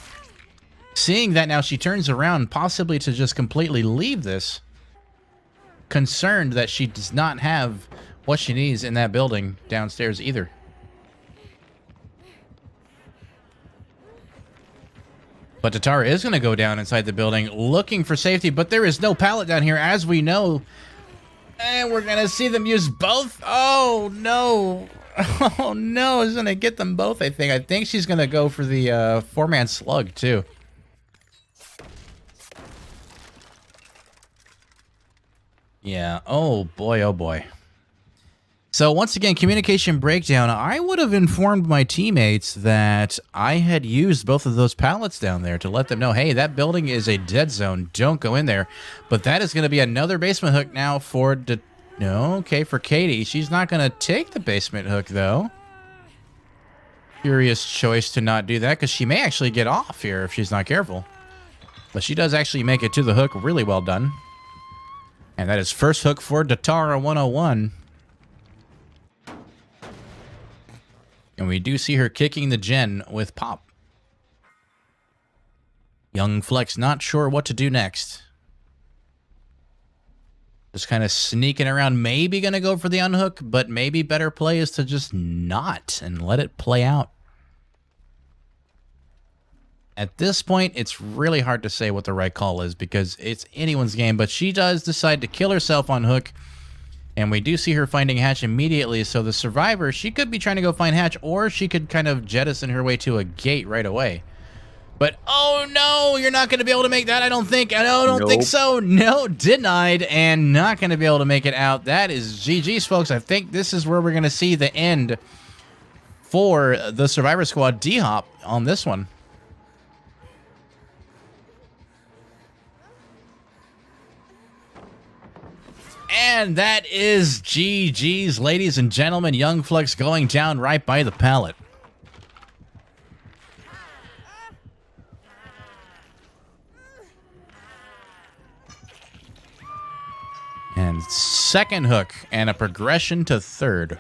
Seeing that now, she turns around, possibly to just completely leave this. Concerned that she does not have what she needs in that building downstairs either. But Tatara is going to go down inside the building looking for safety, but there is no pallet down here, as we know. And we're going to see them use both. Oh, no. Oh, no. It's going to get them both, I think. I think she's going to go for the four-man slug, too. Yeah. Oh, boy. Oh, boy. So once again, communication breakdown. I would have informed my teammates that I had used both of those pallets down there to let them know, hey, that building is a dead zone. Don't go in there. But that is going to be another basement hook now for... for Katie. She's not going to take the basement hook, though. Curious choice to not do that, because she may actually get off here if she's not careful. But she does actually make it to the hook. Really well done. And that is first hook for Datara 101. And we do see her kicking the gen with Pop. Young Flex not sure what to do next. Just kind of sneaking around, maybe going to go for the unhook, but maybe better play is to just not and let it play out. At this point, it's really hard to say what the right call is because it's anyone's game, but she does decide to kill herself on hook. And we do see her finding Hatch immediately, so the survivor, she could be trying to go find Hatch, or she could kind of jettison her way to a gate right away. But, oh no, you're not going to be able to make that, I don't think. I don't think so. No, denied, and not going to be able to make it out. That is GG's, folks. I think this is where we're going to see the end for the Survivor Squad DHOP on this one. And that is GG's, ladies and gentlemen. Young Flex going down right by the pallet. And second hook and a progression to third.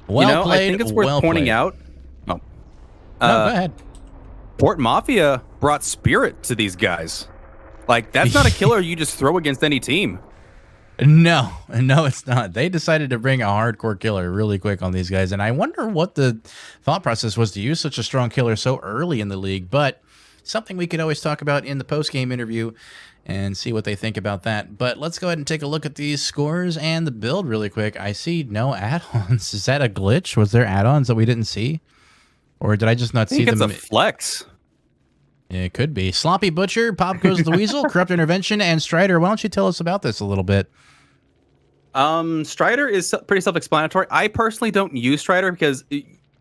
Well played, I think it's worth pointing out. Oh. No, go ahead. Port Mafia brought spirit to these guys. Like, that's not a killer you just throw against any team. No, it's not. They decided to bring a hardcore killer really quick on these guys, and I wonder what the thought process was to use such a strong killer so early in the league, but something we could always talk about in the post-game interview and see what they think about that. But let's go ahead and take a look at these scores and the build really quick. I see no add-ons. Is that a glitch? Was there add-ons that we didn't see? Or did I just not see them? It's a flex. It could be. Sloppy Butcher, Pop Goes the Weasel, Corrupt Intervention, and Strider. Why don't you tell us about this a little bit? Strider is pretty self-explanatory. I personally don't use Strider because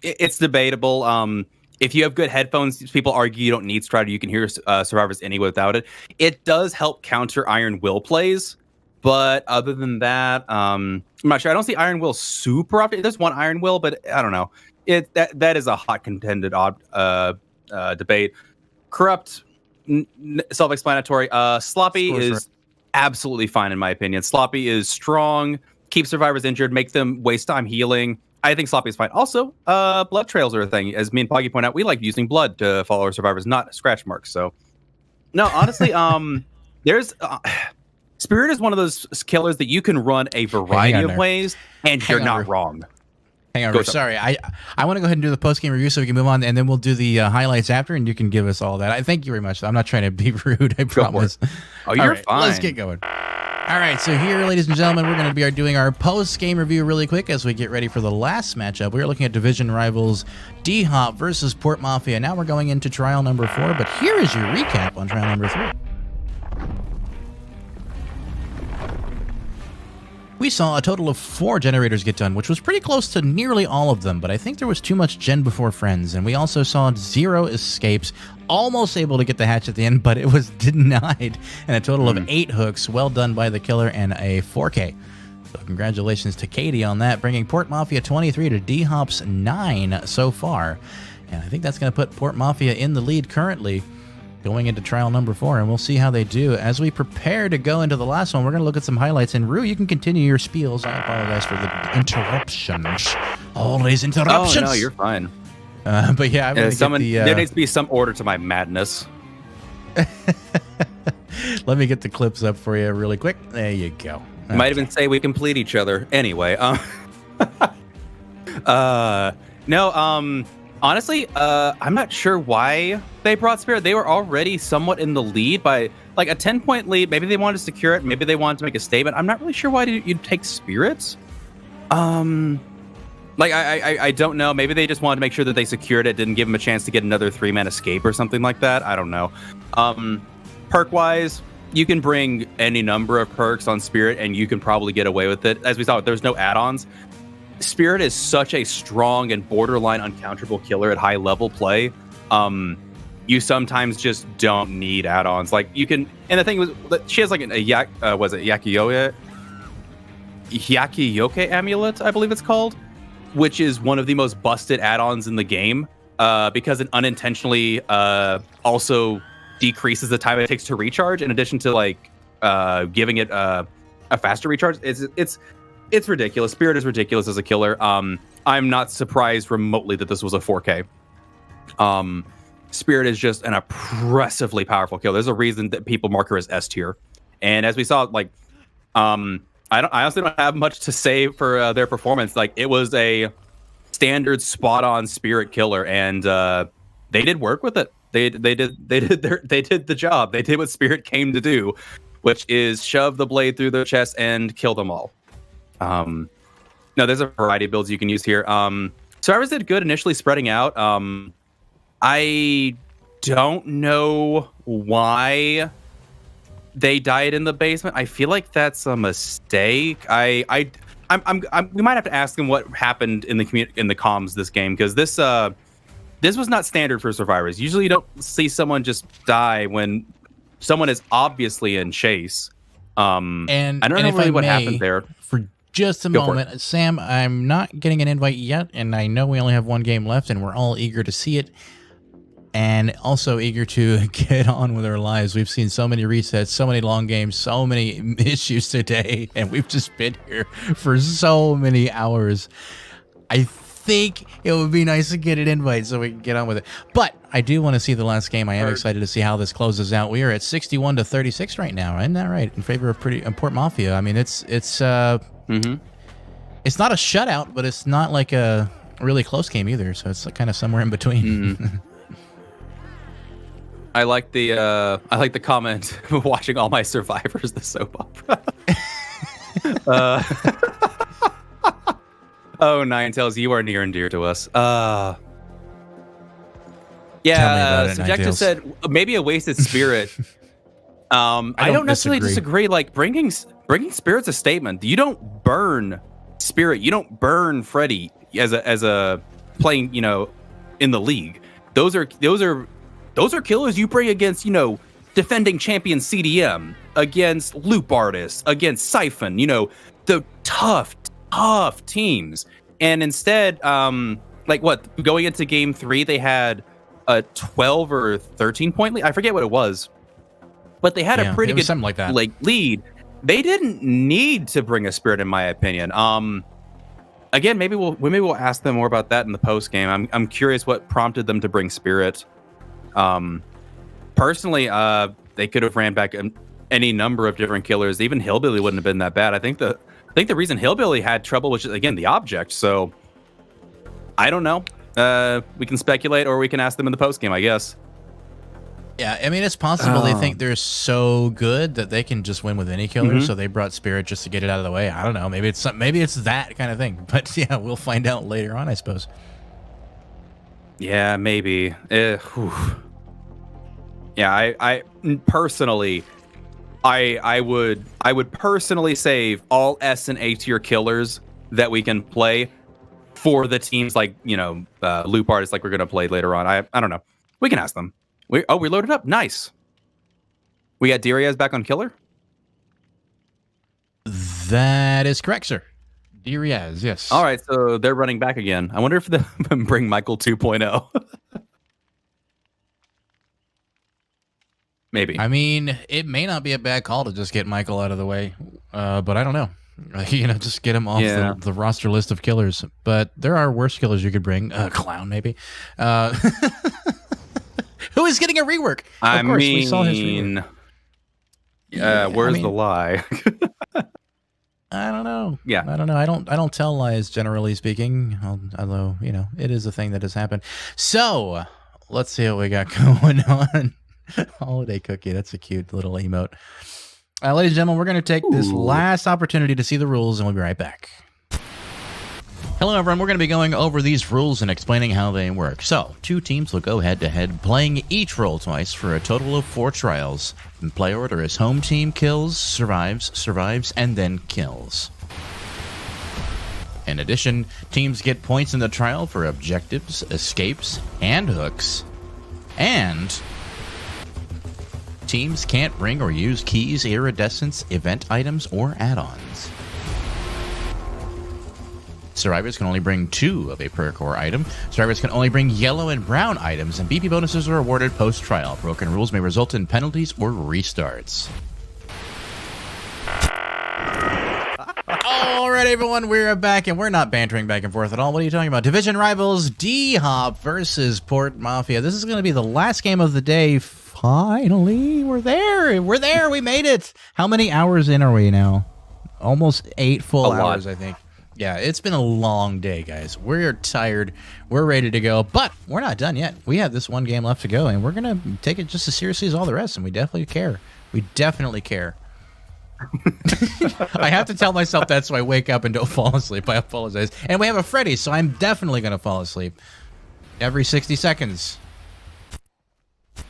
it's debatable. If you have good headphones, people argue you don't need Strider. You can hear survivors anyway without it. It does help counter Iron Will plays, but other than that, I'm not sure. I don't see Iron Will super often. There's one Iron Will, but I don't know. That is a hot contended debate. Corrupt, self-explanatory. Sloppy is absolutely fine in my opinion. Sloppy is strong, keep survivors injured, make them waste time healing. I think Sloppy is fine. Also, blood trails are a thing. As me and Poggy point out, we like using blood to follow our survivors, not scratch marks. So, no, honestly, there's Spirit is one of those killers that you can run a variety of ways, and you're not wrong. Hang on, sorry. I want to go ahead and do the post-game review so we can move on, and then we'll do the highlights after, and you can give us all that. I thank you very much. I'm not trying to be rude, I promise. Oh, you're fine. Let's get going. All right, so here, ladies and gentlemen, we're going to be doing our post-game review really quick as we get ready for the last matchup. We're looking at division rivals DHOP versus Port Mafia. Now we're going into trial number 4, but here is your recap on trial number 3. We saw a total of 4 generators get done, which was pretty close to nearly all of them, but I think there was too much Gen before Friends, and we also saw 0 escapes, almost able to get the hatch at the end, but it was denied, and a total of 8 hooks. Well done by the killer and a 4K. So congratulations to Katie on that, bringing Port Mafia 23 to DHOP's 9 so far, and I think that's going to put Port Mafia in the lead currently, going into trial number 4, and we'll see how they do. As we prepare to go into the last one, we're going to look at some highlights. And Rue, you can continue your spiels. I apologize for the interruptions. Always interruptions. Oh, no, you're fine. But yeah, I'm gonna get there needs to be some order to my madness. Let me get the clips up for you really quick. There you go. Okay. Might even say we complete each other. Anyway, honestly, I'm not sure why they brought Spirit. They were already somewhat in the lead by like a 10-point lead. Maybe they wanted to secure it. Maybe they wanted to make a statement. I'm not really sure why you'd take Spirits. I don't know. Maybe they just wanted to make sure that they secured it, didn't give them a chance to get another 3-man escape or something like that. I don't know. Perk-wise, you can bring any number of perks on Spirit, and you can probably get away with it. As we saw, there's no add-ons. Spirit is such a strong and borderline uncounterable killer at high level play. You sometimes just don't need add-ons. Like you can, and the thing was, she has like Yakiyoke amulet, I believe it's called, which is one of the most busted add-ons in the game because it unintentionally also decreases the time it takes to recharge. In addition to like giving it a faster recharge, it's ridiculous. Spirit is ridiculous as a killer. I'm not surprised remotely that this was a 4K. Spirit is just an oppressively powerful killer. There's a reason that people mark her as S tier. And as we saw, like, I honestly don't have much to say for their performance. Like, it was a standard spot-on Spirit killer, and they did work with it. They did the job. They did what Spirit came to do, which is shove the blade through their chest and kill them all. No, there's a variety of builds you can use here. Survivors did good initially spreading out. I don't know why they died in the basement. I feel like that's a mistake. We might have to ask them what happened in the comms this game, because this was not standard for survivors. Usually you don't see someone just die when someone is obviously in chase. And I don't know really what happened there. For just a moment, Sam, I'm not getting an invite yet, and I know we only have one game left, and we're all eager to see it, and also eager to get on with our lives. We've seen so many resets, so many long games, so many issues today, and we've just been here for so many hours. I think it would be nice to get an invite so we can get on with it. But I do want to see the last game. I am excited to see how this closes out. We are at 61-36 right now. Isn't that right? In favor of Port Mafia. I mean, it's not a shutout, but it's not like a really close game either. So it's kind of somewhere in between. I like the comment. Watching all my survivors, the soap opera. Oh, Ninetales, you are near and dear to us. Yeah, Subjective said maybe a wasted spirit. I don't necessarily disagree. Like bringing spirit's a statement. You don't burn spirit. You don't burn Freddy as a playing, in the league. Those are killers you bring against, defending champion CDM, against loop artists, against Siphon, the tough teams. And instead, going into game 3, they had a 12 or 13 point lead. I forget what it was, but they had a pretty good something like that. Lead. They didn't need to bring a spirit, in my opinion. Again, maybe we'll ask them more about that in the post game. I'm curious what prompted them to bring spirit. Personally, they could have ran back any number of different killers. Even Hillbilly wouldn't have been that bad. I think the reason Hillbilly had trouble was just, again, the object. So I don't know. We can speculate, or we can ask them in the post game, I guess. Yeah, I mean, it's possible they think they're so good that they can just win with any killer, so they brought Spirit just to get it out of the way. I don't know. Maybe it's that kind of thing. But yeah, we'll find out later on, I suppose. Yeah, maybe. Yeah, I personally, I would personally save all S and A tier killers that we can play for the teams like loop artists like we're gonna play later on. I don't know. We can ask them. We loaded up. Nice. We got Darius back on killer. That is correct, sir. Darius, yes. All right, so they're running back again. I wonder if they bring Michael 2.0. Maybe. I mean, it may not be a bad call to just get Michael out of the way, but I don't know. Just get him off the roster list of killers. But there are worse killers you could bring. Clown, maybe. Who is getting a rework? Of course, we saw his rework. Where's the lie? I don't know. Yeah, I don't know. I don't tell lies, generally speaking. Although it is a thing that has happened. So let's see what we got going on. Holiday cookie. That's a cute little emote. Ladies and gentlemen, we're going to take this last opportunity to see the rules, and we'll be right back. Hello, everyone. We're going to be going over these rules and explaining how they work. So, 2 teams will go head-to-head, playing each role twice for a total of 4 trials. In play order is home team kills, survives, and then kills. In addition, teams get points in the trial for objectives, escapes, and hooks. And teams can't bring or use keys, iridescents, event items, or add-ons. Survivors can only bring 2 of a perk or item. Survivors can only bring yellow and brown items, and BP bonuses are awarded post-trial. Broken rules may result in penalties or restarts. All right, everyone, we're back, and we're not bantering back and forth at all. What are you talking about? Division rivals DHOP versus Port Mafia. This is going to be the last game of the day. Finally, we're there. We made it. How many hours in are we now? Almost 8 full hours, I think. Yeah, it's been a long day, guys. We're tired. We're ready to go, but we're not done yet. We have this one game left to go, and we're going to take it just as seriously as all the rest, and we definitely care. We definitely care. I have to tell myself that so I wake up and don't fall asleep. I apologize. And we have a Freddy, so I'm definitely going to fall asleep every 60 seconds.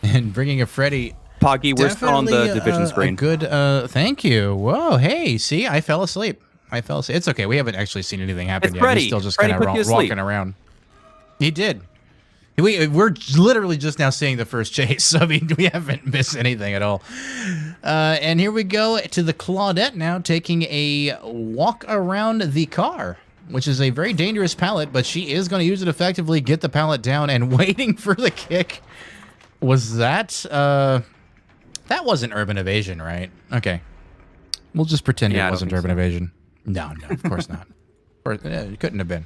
And bringing a Freddy... Poggy, we're still on the division screen. Good, thank you. Whoa, hey, see, I fell asleep. It's okay. We haven't actually seen anything happen yet. Freddy. He's still just kind of walking around. He did. We're literally just now seeing the first chase. I mean, we haven't missed anything at all. And here we go to the Claudette now, taking a walk around the car, which is a very dangerous pallet, but she is going to use it effectively, get the pallet down, and waiting for the kick. Was that... that wasn't urban evasion, right? Okay. We'll just pretend it wasn't urban evasion. No, of course not. It couldn't have been.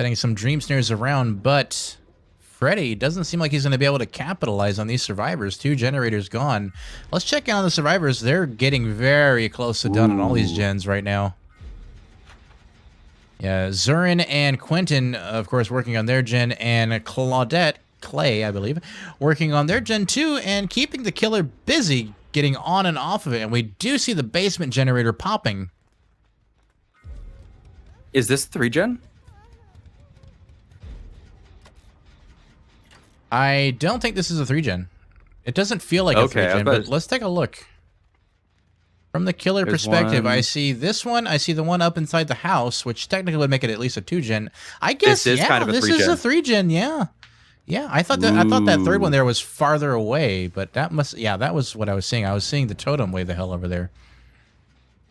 Setting some dream snares around, but Freddy doesn't seem like he's going to be able to capitalize on these survivors. 2 generators gone. Let's check in on the survivors. They're getting very close to done on all these gens right now. Yeah, Zurin and Quentin, of course, working on their gen, and Claudette, Clay, I believe, working on their gen too, and keeping the killer busy, getting on and off of it. And we do see the basement generator popping. Is this 3-gen? I don't think this is a 3-gen. It doesn't feel like a 3-gen, but let's take a look. From the killer perspective, I see this one. I see the one up inside the house, which technically would make it at least a 2-gen. I guess, this is kind of a 3-gen. This is a 3-gen, yeah. Yeah, I thought that third one there was farther away, but that must, yeah, that was what I was seeing. I was seeing the totem way the hell over there.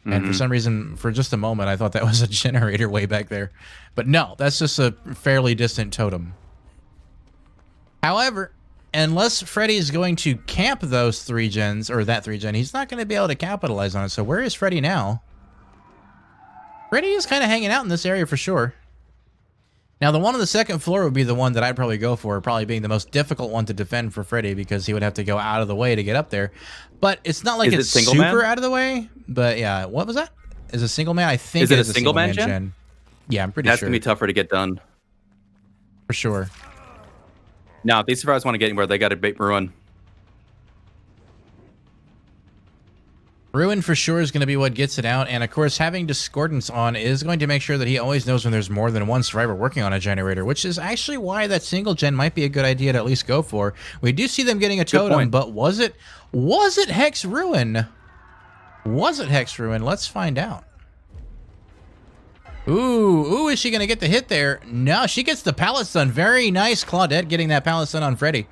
And for some reason, for just a moment, I thought that was a generator way back there. But no, that's just a fairly distant totem. However, unless Freddy is going to camp those 3-gens, or that 3-gen, he's not going to be able to capitalize on it. So where is Freddy now? Freddy is kind of hanging out in this area for sure. Now, the one on the second floor would be the one that I'd probably go for, probably being the most difficult one to defend for Freddy, because he would have to go out of the way to get up there. But it's not like it's super out of the way. But yeah, what was that? Is it a single man? I think is it a single man gen? Yeah, I'm pretty sure. That's going to be tougher to get done. For sure. Now, if these survivors want to get anywhere, they got to bait Ruin. Ruin for sure is going to be what gets it out, and of course having Discordance on is going to make sure that he always knows when there's more than one survivor working on a generator, which is actually why that single gen might be a good idea to at least go for. We do see them getting a totem, but was it Hex Ruin? Was it Hex Ruin? Let's find out. Ooh, is she going to get the hit there? No, she gets the pallet stun. Very nice, Claudette, getting that pallet stun on Freddy.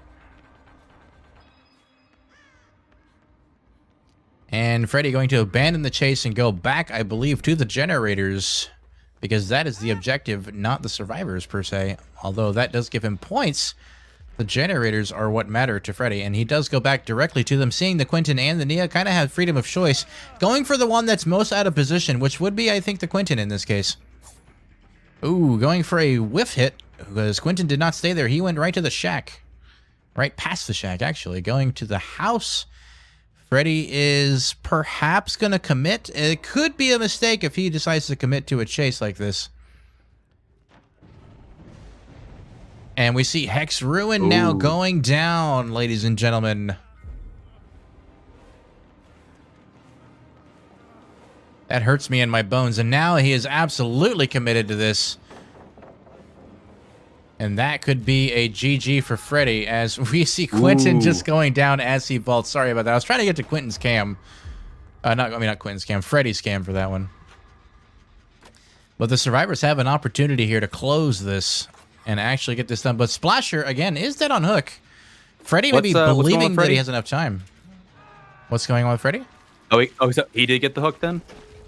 And Freddy going to abandon the chase and go back, I believe, to the generators, because that is the objective, not the survivors per se. Although that does give him points, the generators are what matter to Freddy, and he does go back directly to them, seeing the Quentin and the Nia kind of have freedom of choice, going for the one that's most out of position, which would be, I think, the Quentin in this case. Ooh, going for a whiff hit, because Quentin did not stay there. He went right to the shack. Right past the shack, actually. Going to the house. Freddy is perhaps going to commit. It could be a mistake if he decides to commit to a chase like this. And we see Hex Ruin now going down, ladies and gentlemen. That hurts me in my bones. And now he is absolutely committed to this. And that could be a GG for Freddy, as we see Quentin just going down as he vaults. Sorry about that. I was trying to get to Quentin's cam. Not Quentin's cam. Freddy's cam for that one. But the survivors have an opportunity here to close this and actually get this done. But Splasher, again, is dead on hook. Freddy may be believing that he has enough time. What's going on with Freddy? So he did get the hook then?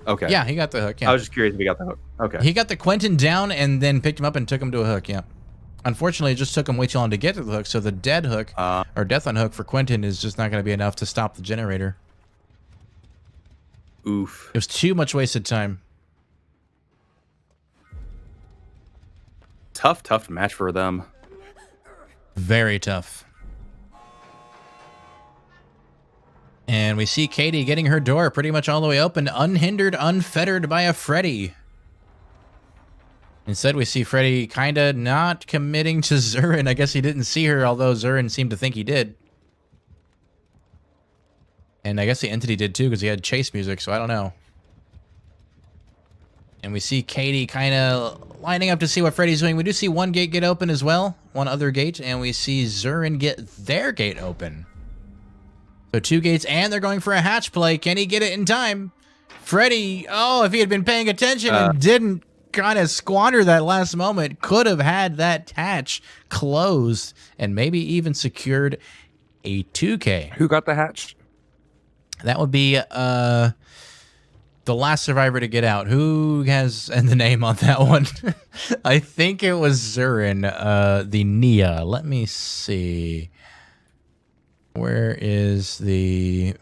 Okay. Yeah, he got the hook. Yeah. I was just curious if he got the hook. Okay. He got the Quentin down and then picked him up and took him to a hook, yeah. Unfortunately, it just took him way too long to get to the hook, so the dead hook, or death on hook for Quentin is just not going to be enough to stop the generator. Oof. It was too much wasted time. Tough match for them. Very tough. And we see Katie getting her door pretty much all the way open, unhindered, unfettered by a Freddy. Instead, we see Freddy kind of not committing to Zurin. I guess he didn't see her, although Zurin seemed to think he did. And I guess the entity did too, because he had chase music, so I don't know. And we see Katie kind of lining up to see what Freddy's doing. We do see one gate get open as well, one other gate, and we see Zurin get their gate open. So 2 gates, and they're going for a hatch play. Can he get it in time? Freddy, oh, if he had been paying attention and didn't kind of squander that last moment, could have had that hatch closed and maybe even secured a 2K. Who got the hatch? That would be the last survivor to get out. Who has the name on that one? I think it was Zurin, the Nia. Let me see. Where is the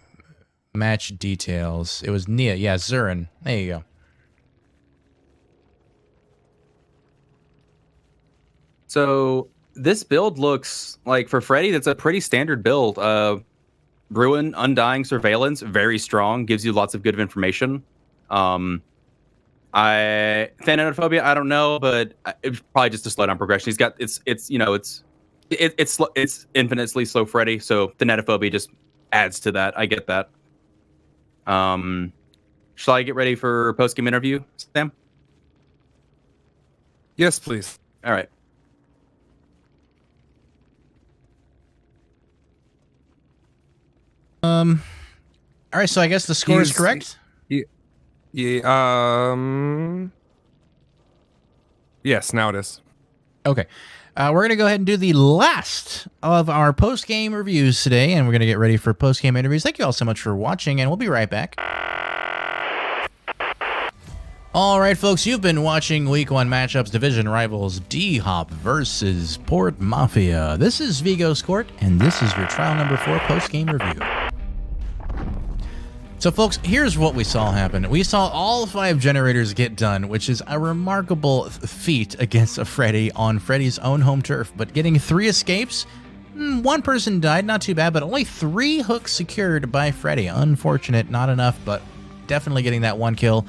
match details? It was Nia. Yeah, Zurin. There you go. So this build looks like for Freddy, that's a pretty standard build. Ruin, Undying, Surveillance, very strong, gives you lots of good information. Thanatophobia, I don't know, but it's probably just a slow down progression. He's got it's infinitely slow Freddy, so Thanatophobia just adds to that. I get that. Shall I get ready for post game interview, Sam? Yes, please. All right. All right, so I guess the score is correct. Yeah. Yes, now it is. Okay. We're going to go ahead and do the last of our post-game reviews today, and we're going to get ready for post-game interviews. Thank you all so much for watching, and we'll be right back. All right, folks, you've been watching Week 1 matchups, division rivals DHOP versus Port Mafia. This is Vigo's Court, and this is your trial number 4 post-game review. So, folks, here's what we saw happen. We saw all 5 generators get done, which is a remarkable feat against a Freddy on Freddy's own home turf. But getting 3 escapes, 1 person died, not too bad, but only 3 hooks secured by Freddy. Unfortunate, not enough, but definitely getting that 1 kill.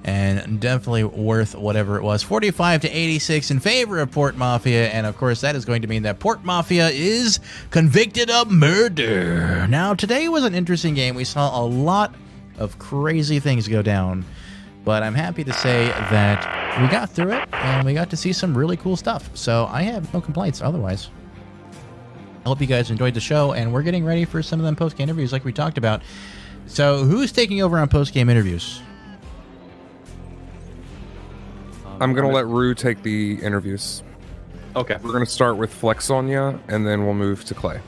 And definitely worth whatever it was. 45 to 86 in favor of Port Mafia. And of course, that is going to mean that Port Mafia is convicted of murder. Now, today was an interesting game. We saw a lot of crazy things go down. But I'm happy to say that we got through it and we got to see some really cool stuff. So I have no complaints otherwise. I hope you guys enjoyed the show. And we're getting ready for some of them post-game interviews like we talked about. So who's taking over on post-game interviews? I'm going to let Rue take the interviews. Okay. We're going to start with Flexonia, and then we'll move to Clay.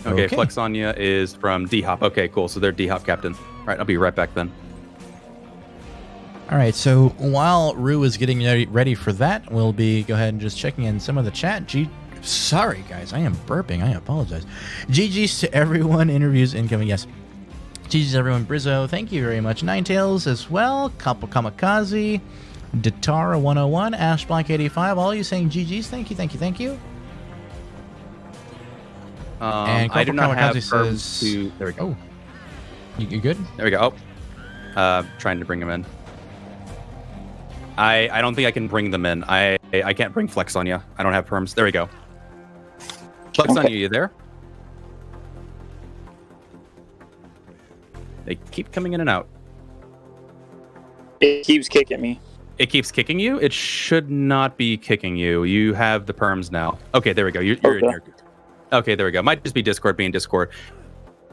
Okay, Flexonia is from DHOP. Okay, cool. So they're DHOP captain. All right, I'll be right back then. All right, so while Rue is getting ready for that, we'll be go ahead and just checking in some of the chat. Sorry, guys, I am burping. I apologize. GG's to everyone. Interviews incoming. Yes. GG's to everyone. Brizzo, thank you very much. Ninetales as well. Couple Kamikaze. Datara 101, Ash Black 85, all you saying GG's, thank you, thank you, thank you. And I do not have says, there we go. Oh, you good? There we go. Oh, trying to bring them in. I don't think I can bring them in. I can't bring Flex on you. I don't have perms. There we go. Flex on you there? They keep coming in and out. It keeps kicking me. It keeps kicking you? It should not be kicking you. You have the perms now. Okay, there we go. You're okay. In here. Okay, there we go. Might just be Discord being Discord.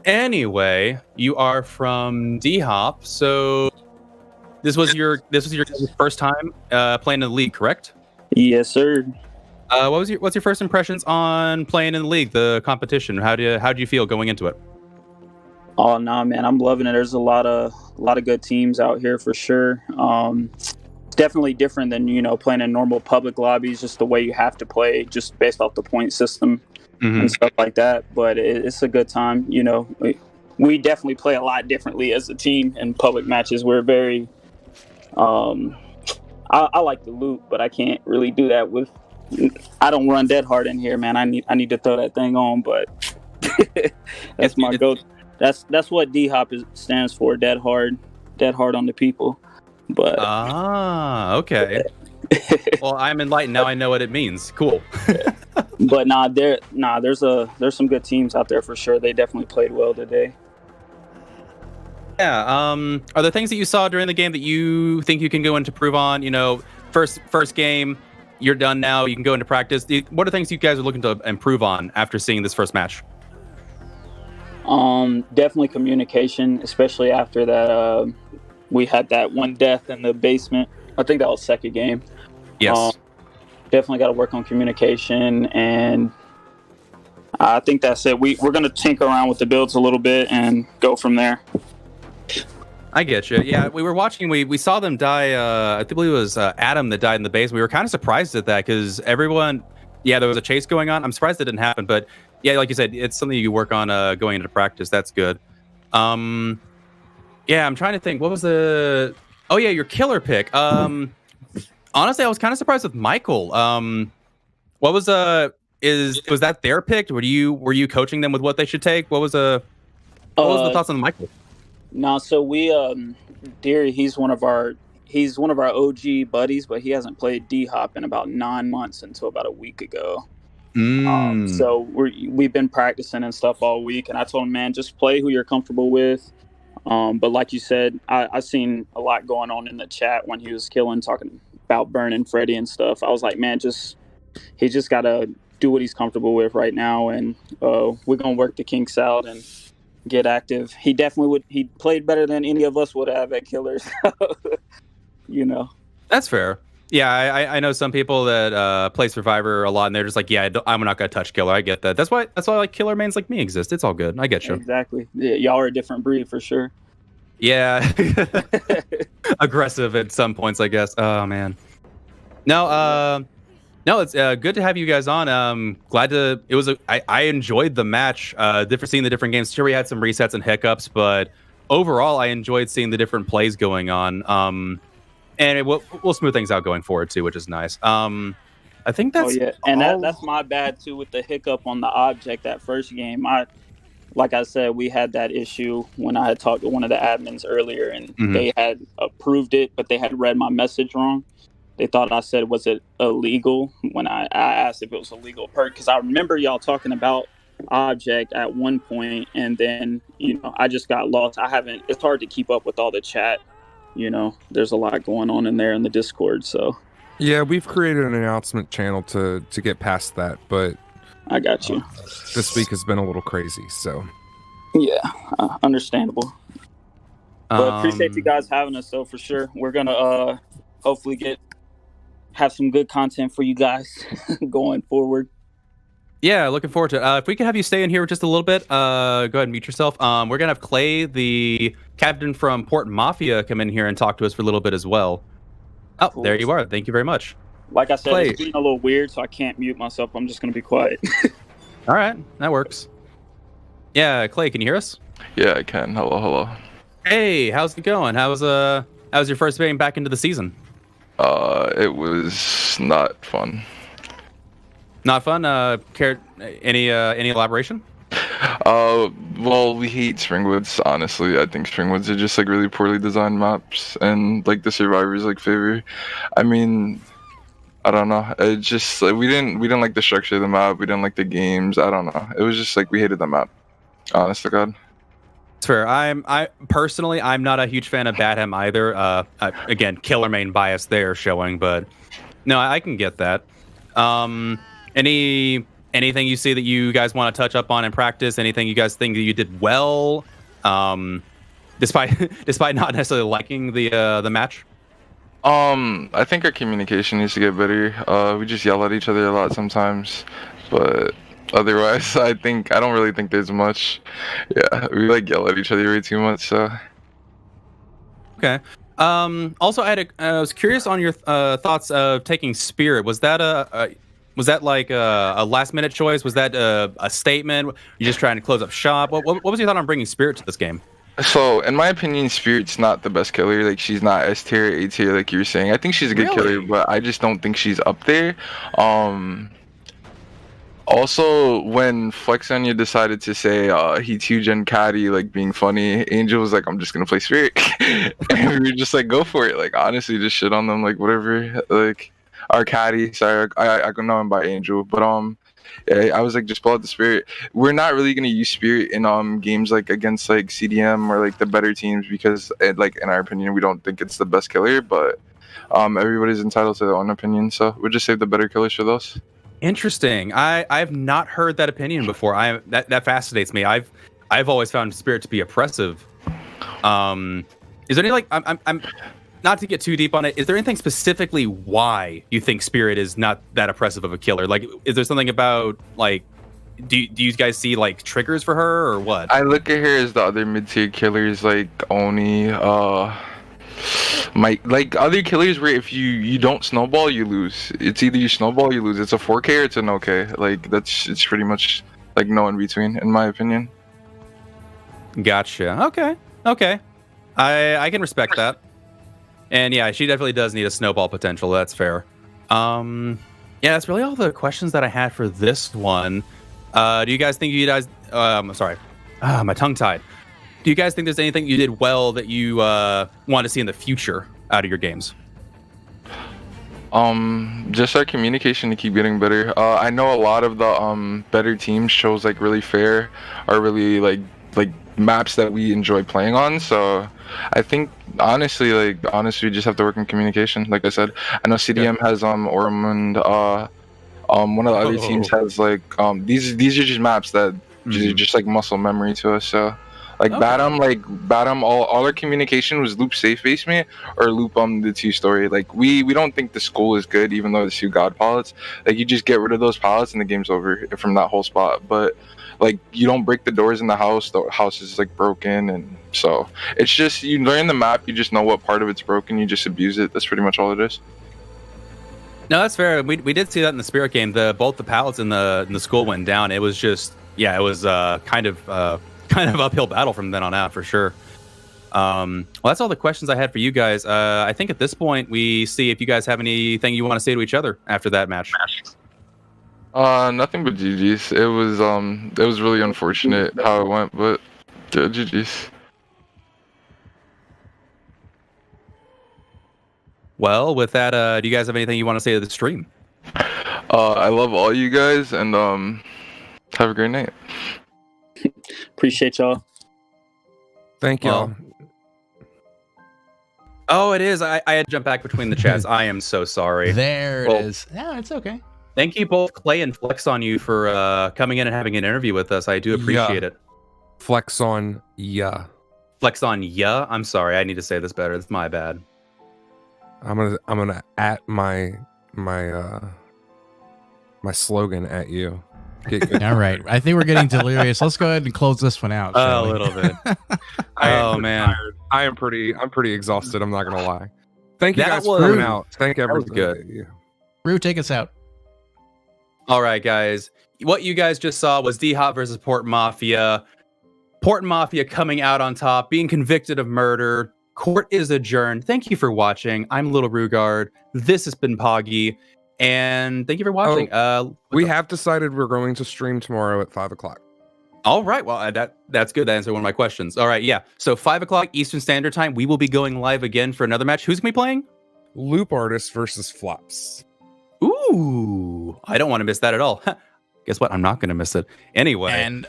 Anyway, you are from DHOP, so this was your first time playing in the league, correct? Yes, sir. What's your first impressions on playing in the league, the competition? How do you feel going into it? Oh no, man, I'm loving it. There's a lot of good teams out here for sure. Definitely different than playing in normal public lobbies, just the way you have to play just based off the point system and stuff like that. But it's a good time. We definitely play a lot differently as a team in public matches. We're very I like the loot, but I can't really do that with I don't run dead hard in here, man. I need to throw that thing on, but that's my go. That's what DHOP stands for, dead hard on the people. But okay. Well, I'm enlightened now. I know what it means. Cool. But there's some good teams out there for sure. They definitely played well today. Yeah. Are there things that you saw during the game that you think you can go in to prove on? First game, you're done now. You can go into practice. What are things you guys are looking to improve on after seeing this first match? Definitely communication, especially after that. We had that one death in the basement. I think that was second game. Yes. Definitely got to work on communication, and I think that's it. We're going to tinker around with the builds a little bit and go from there. I get you. Yeah, we were watching. We saw them die. I believe it was Adam that died in the base. We were kind of surprised at that because everyone. Yeah, there was a chase going on. I'm surprised it didn't happen, but yeah, like you said, it's something you work on going into practice. That's good. Yeah, I'm trying to think. What was the? Oh yeah, your killer pick. Honestly, I was kind of surprised with Michael. What was was that their pick? Were you coaching them with what they should take? What was the thoughts on Michael? No, so we Deary, he's one of our OG buddies, but he hasn't played DHOP in about 9 months until about a week ago. So we've been practicing and stuff all week, and I told him, man, just play who you're comfortable with. But like you said, I seen a lot going on in the chat when he was talking about burning Freddie and stuff. I was like, man, he just got to do what he's comfortable with right now, and we're gonna work the kinks out and get active. He definitely he played better than any of us would have at Killers. That's fair. Yeah, I know some people that play Survivor a lot, and they're just like, yeah, I'm not gonna touch Killer. I get that. That's why like killer mains like me exist. It's all good. I get you. Exactly. Yeah, y'all are a different breed for sure. Yeah. Aggressive at some points, I guess. Oh man. No, it's good to have you guys on. I enjoyed the match. Seeing the different games. Sure, we had some resets and hiccups, but overall, I enjoyed seeing the different plays going on. And we'll smooth things out going forward too, which is nice. I think that's that's my bad too with the hiccup on the object that first game. Like I said, we had that issue when I had talked to one of the admins earlier, and they had approved it, but they had read my message wrong. They thought I said, was it illegal, when I asked if it was a legal perk, because I remember y'all talking about object at one point, and then I just got lost. It's hard to keep up with all the chat. There's a lot going on in there in the Discord. So yeah, we've created an announcement channel to get past that, but I got you. This week has been a little crazy, so yeah, understandable. But appreciate you guys having us, though, for sure. We're gonna hopefully have some good content for you guys going forward. Yeah, looking forward to it. If we could have you stay in here just a little bit, go ahead and mute yourself. We're going to have Clay, the captain from Port Mafia, come in here and talk to us for a little bit as well. Oh, cool. There you are. Thank you very much. Like I said, Clay. It's being a little weird, so I can't mute myself. I'm just going to be quiet. All right, that works. Yeah, Clay, can you hear us? Yeah, I can. Hello. Hey, how's it going? How's your first game back into the season? It was not fun. Not fun? Any elaboration? Well, we hate Springwoods, honestly. I think Springwoods are just like really poorly designed maps, and like the survivors like favor. I mean, I don't know. It just like, we didn't like the structure of the map. We didn't like the games. I don't know. It was just like we hated the map. Honest to God. It's fair. I personally, I'm not a huge fan of Badham either. Again, killer main bias there showing, but no, I can get that. Anything you see that you guys want to touch up on in practice? Anything you guys think that you did well, despite not necessarily liking the match? I think our communication needs to get better. We just yell at each other a lot sometimes, but otherwise, I don't really think there's much. Yeah, we like yell at each other way too much. So. Okay. Also, I was curious on your thoughts of taking Spirit. Was that like a last minute choice? Was that a statement? You're just trying to close up shop? What was your thought on bringing Spirit to this game? So, in my opinion, Spirit's not the best killer. Like, she's not S tier, A tier, like you were saying. I think she's a good killer, but I just don't think she's up there. Also, when Flexonia decided to say he 2-gen Caddy, like, being funny, Angel was like, I'm just gonna play Spirit. And we were just like, go for it. Like, honestly, just shit on them, like, whatever. Like, our Caddy, sorry, I know him by Angel, but yeah, I was like, just pull out the Spirit. We're not really gonna use Spirit in games like against like CDM or like the better teams because like in our opinion we don't think it's the best killer, but everybody's entitled to their own opinion, so we'll just save the better killers for those. Interesting. I've not heard that opinion before. That fascinates me. I've always found Spirit to be oppressive. Is there any like I'm not to get too deep on it, is there anything specifically why you think Spirit is not that oppressive of a killer? Like, is there something about, like, do you guys see, like, triggers for her, or what? I look at her as the other mid-tier killers, like Oni, like, other killers where if you don't snowball, you lose. It's either you snowball or you lose. It's a 4K or it's an OK. Like, it's pretty much, like, no in between, in my opinion. Gotcha. Okay. I can respect that. And yeah, she definitely does need a snowball potential. That's fair. Yeah, that's really all the questions that I had for this one. Do you guys think sorry, my tongue tied. Do you guys think there's anything you did well that you want to see in the future out of your games? Just our communication to keep getting better. I know a lot of the better teams shows like really fair, are really like maps that we enjoy playing on. So I think honestly we just have to work in communication. Like I said, I know CDM has Ormond, one of the other teams has like these are just maps that just like muscle memory to us. So like Batum, all our communication was loop safe base me or loop the 2-story. Like we don't think the school is good, even though it's 2 god pallets. Like you just get rid of those pallets and the game's over from that whole spot. But like you don't break the doors in the house is like broken, and so it's just you learn the map, you just know what part of it's broken, you just abuse it. That's pretty much all it is. No, that's fair. We did see that in the Spirit game. Both the pallets in the school went down. It was just it was kind of uphill battle from then on out for sure. Well, that's all the questions I had for you guys. I think at this point we see if you guys have anything you want to say to each other after that match. Nothing but GG's. It was really unfortunate how it went, but yeah, GG's. Well, with that, do you guys have anything you want to say to the stream? I love all you guys, and have a great night. Appreciate y'all. Thank y'all. Oh, it is. I had to jump back between the chats. I am so sorry. There it is. Yeah, it's okay. Thank you both, Clay and Flex on you, for coming in and having an interview with us. I do appreciate it. Flex on ya. Flex on ya? I'm sorry. I need to say this better. It's my bad. I'm gonna at my slogan at you. All right. I think we're getting delirious. Let's go ahead and close this one out. A little bit. Oh man, tired. I'm pretty exhausted. I'm not gonna lie. Thank you That guys for was- coming out. Thank everyone. good. Rue, take us out. All right, guys. What you guys just saw was DHOP versus Port Mafia. Port Mafia coming out on top, being convicted of murder. Court is adjourned. Thank you for watching. I'm Little Rugard. This has been Poggy, and thank you for watching. We have decided we're going to stream tomorrow at 5:00. All right. Well, that's good. That answered one of my questions. All right. Yeah. So 5:00 Eastern Standard Time, we will be going live again for another match. Who's gonna be playing? Loop Artist versus Flops. Ooh, I don't want to miss that at all. Guess what? I'm not going to miss it. Anyway. And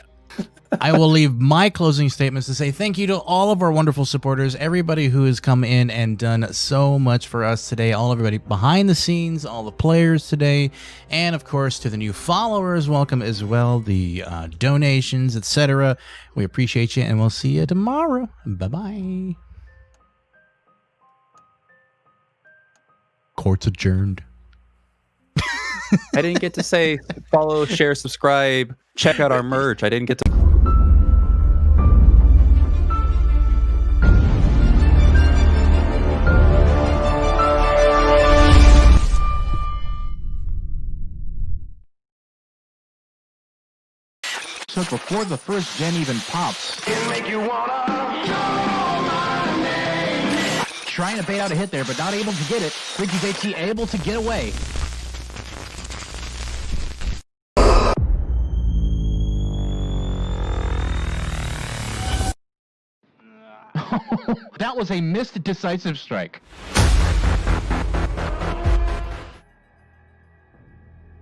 I will leave my closing statements to say thank you to all of our wonderful supporters, everybody who has come in and done so much for us today, everybody behind the scenes, all the players today, and of course to the new followers, welcome as well, the donations, etc. We appreciate you, and we'll see you tomorrow. Bye-bye. Court's adjourned. I didn't get to say follow, share, subscribe, check out our merch. I didn't get to. So before the first gen even pops. Trying to bait out a hit there, but not able to get it. Freaky's AT able to get away. That was a missed decisive strike.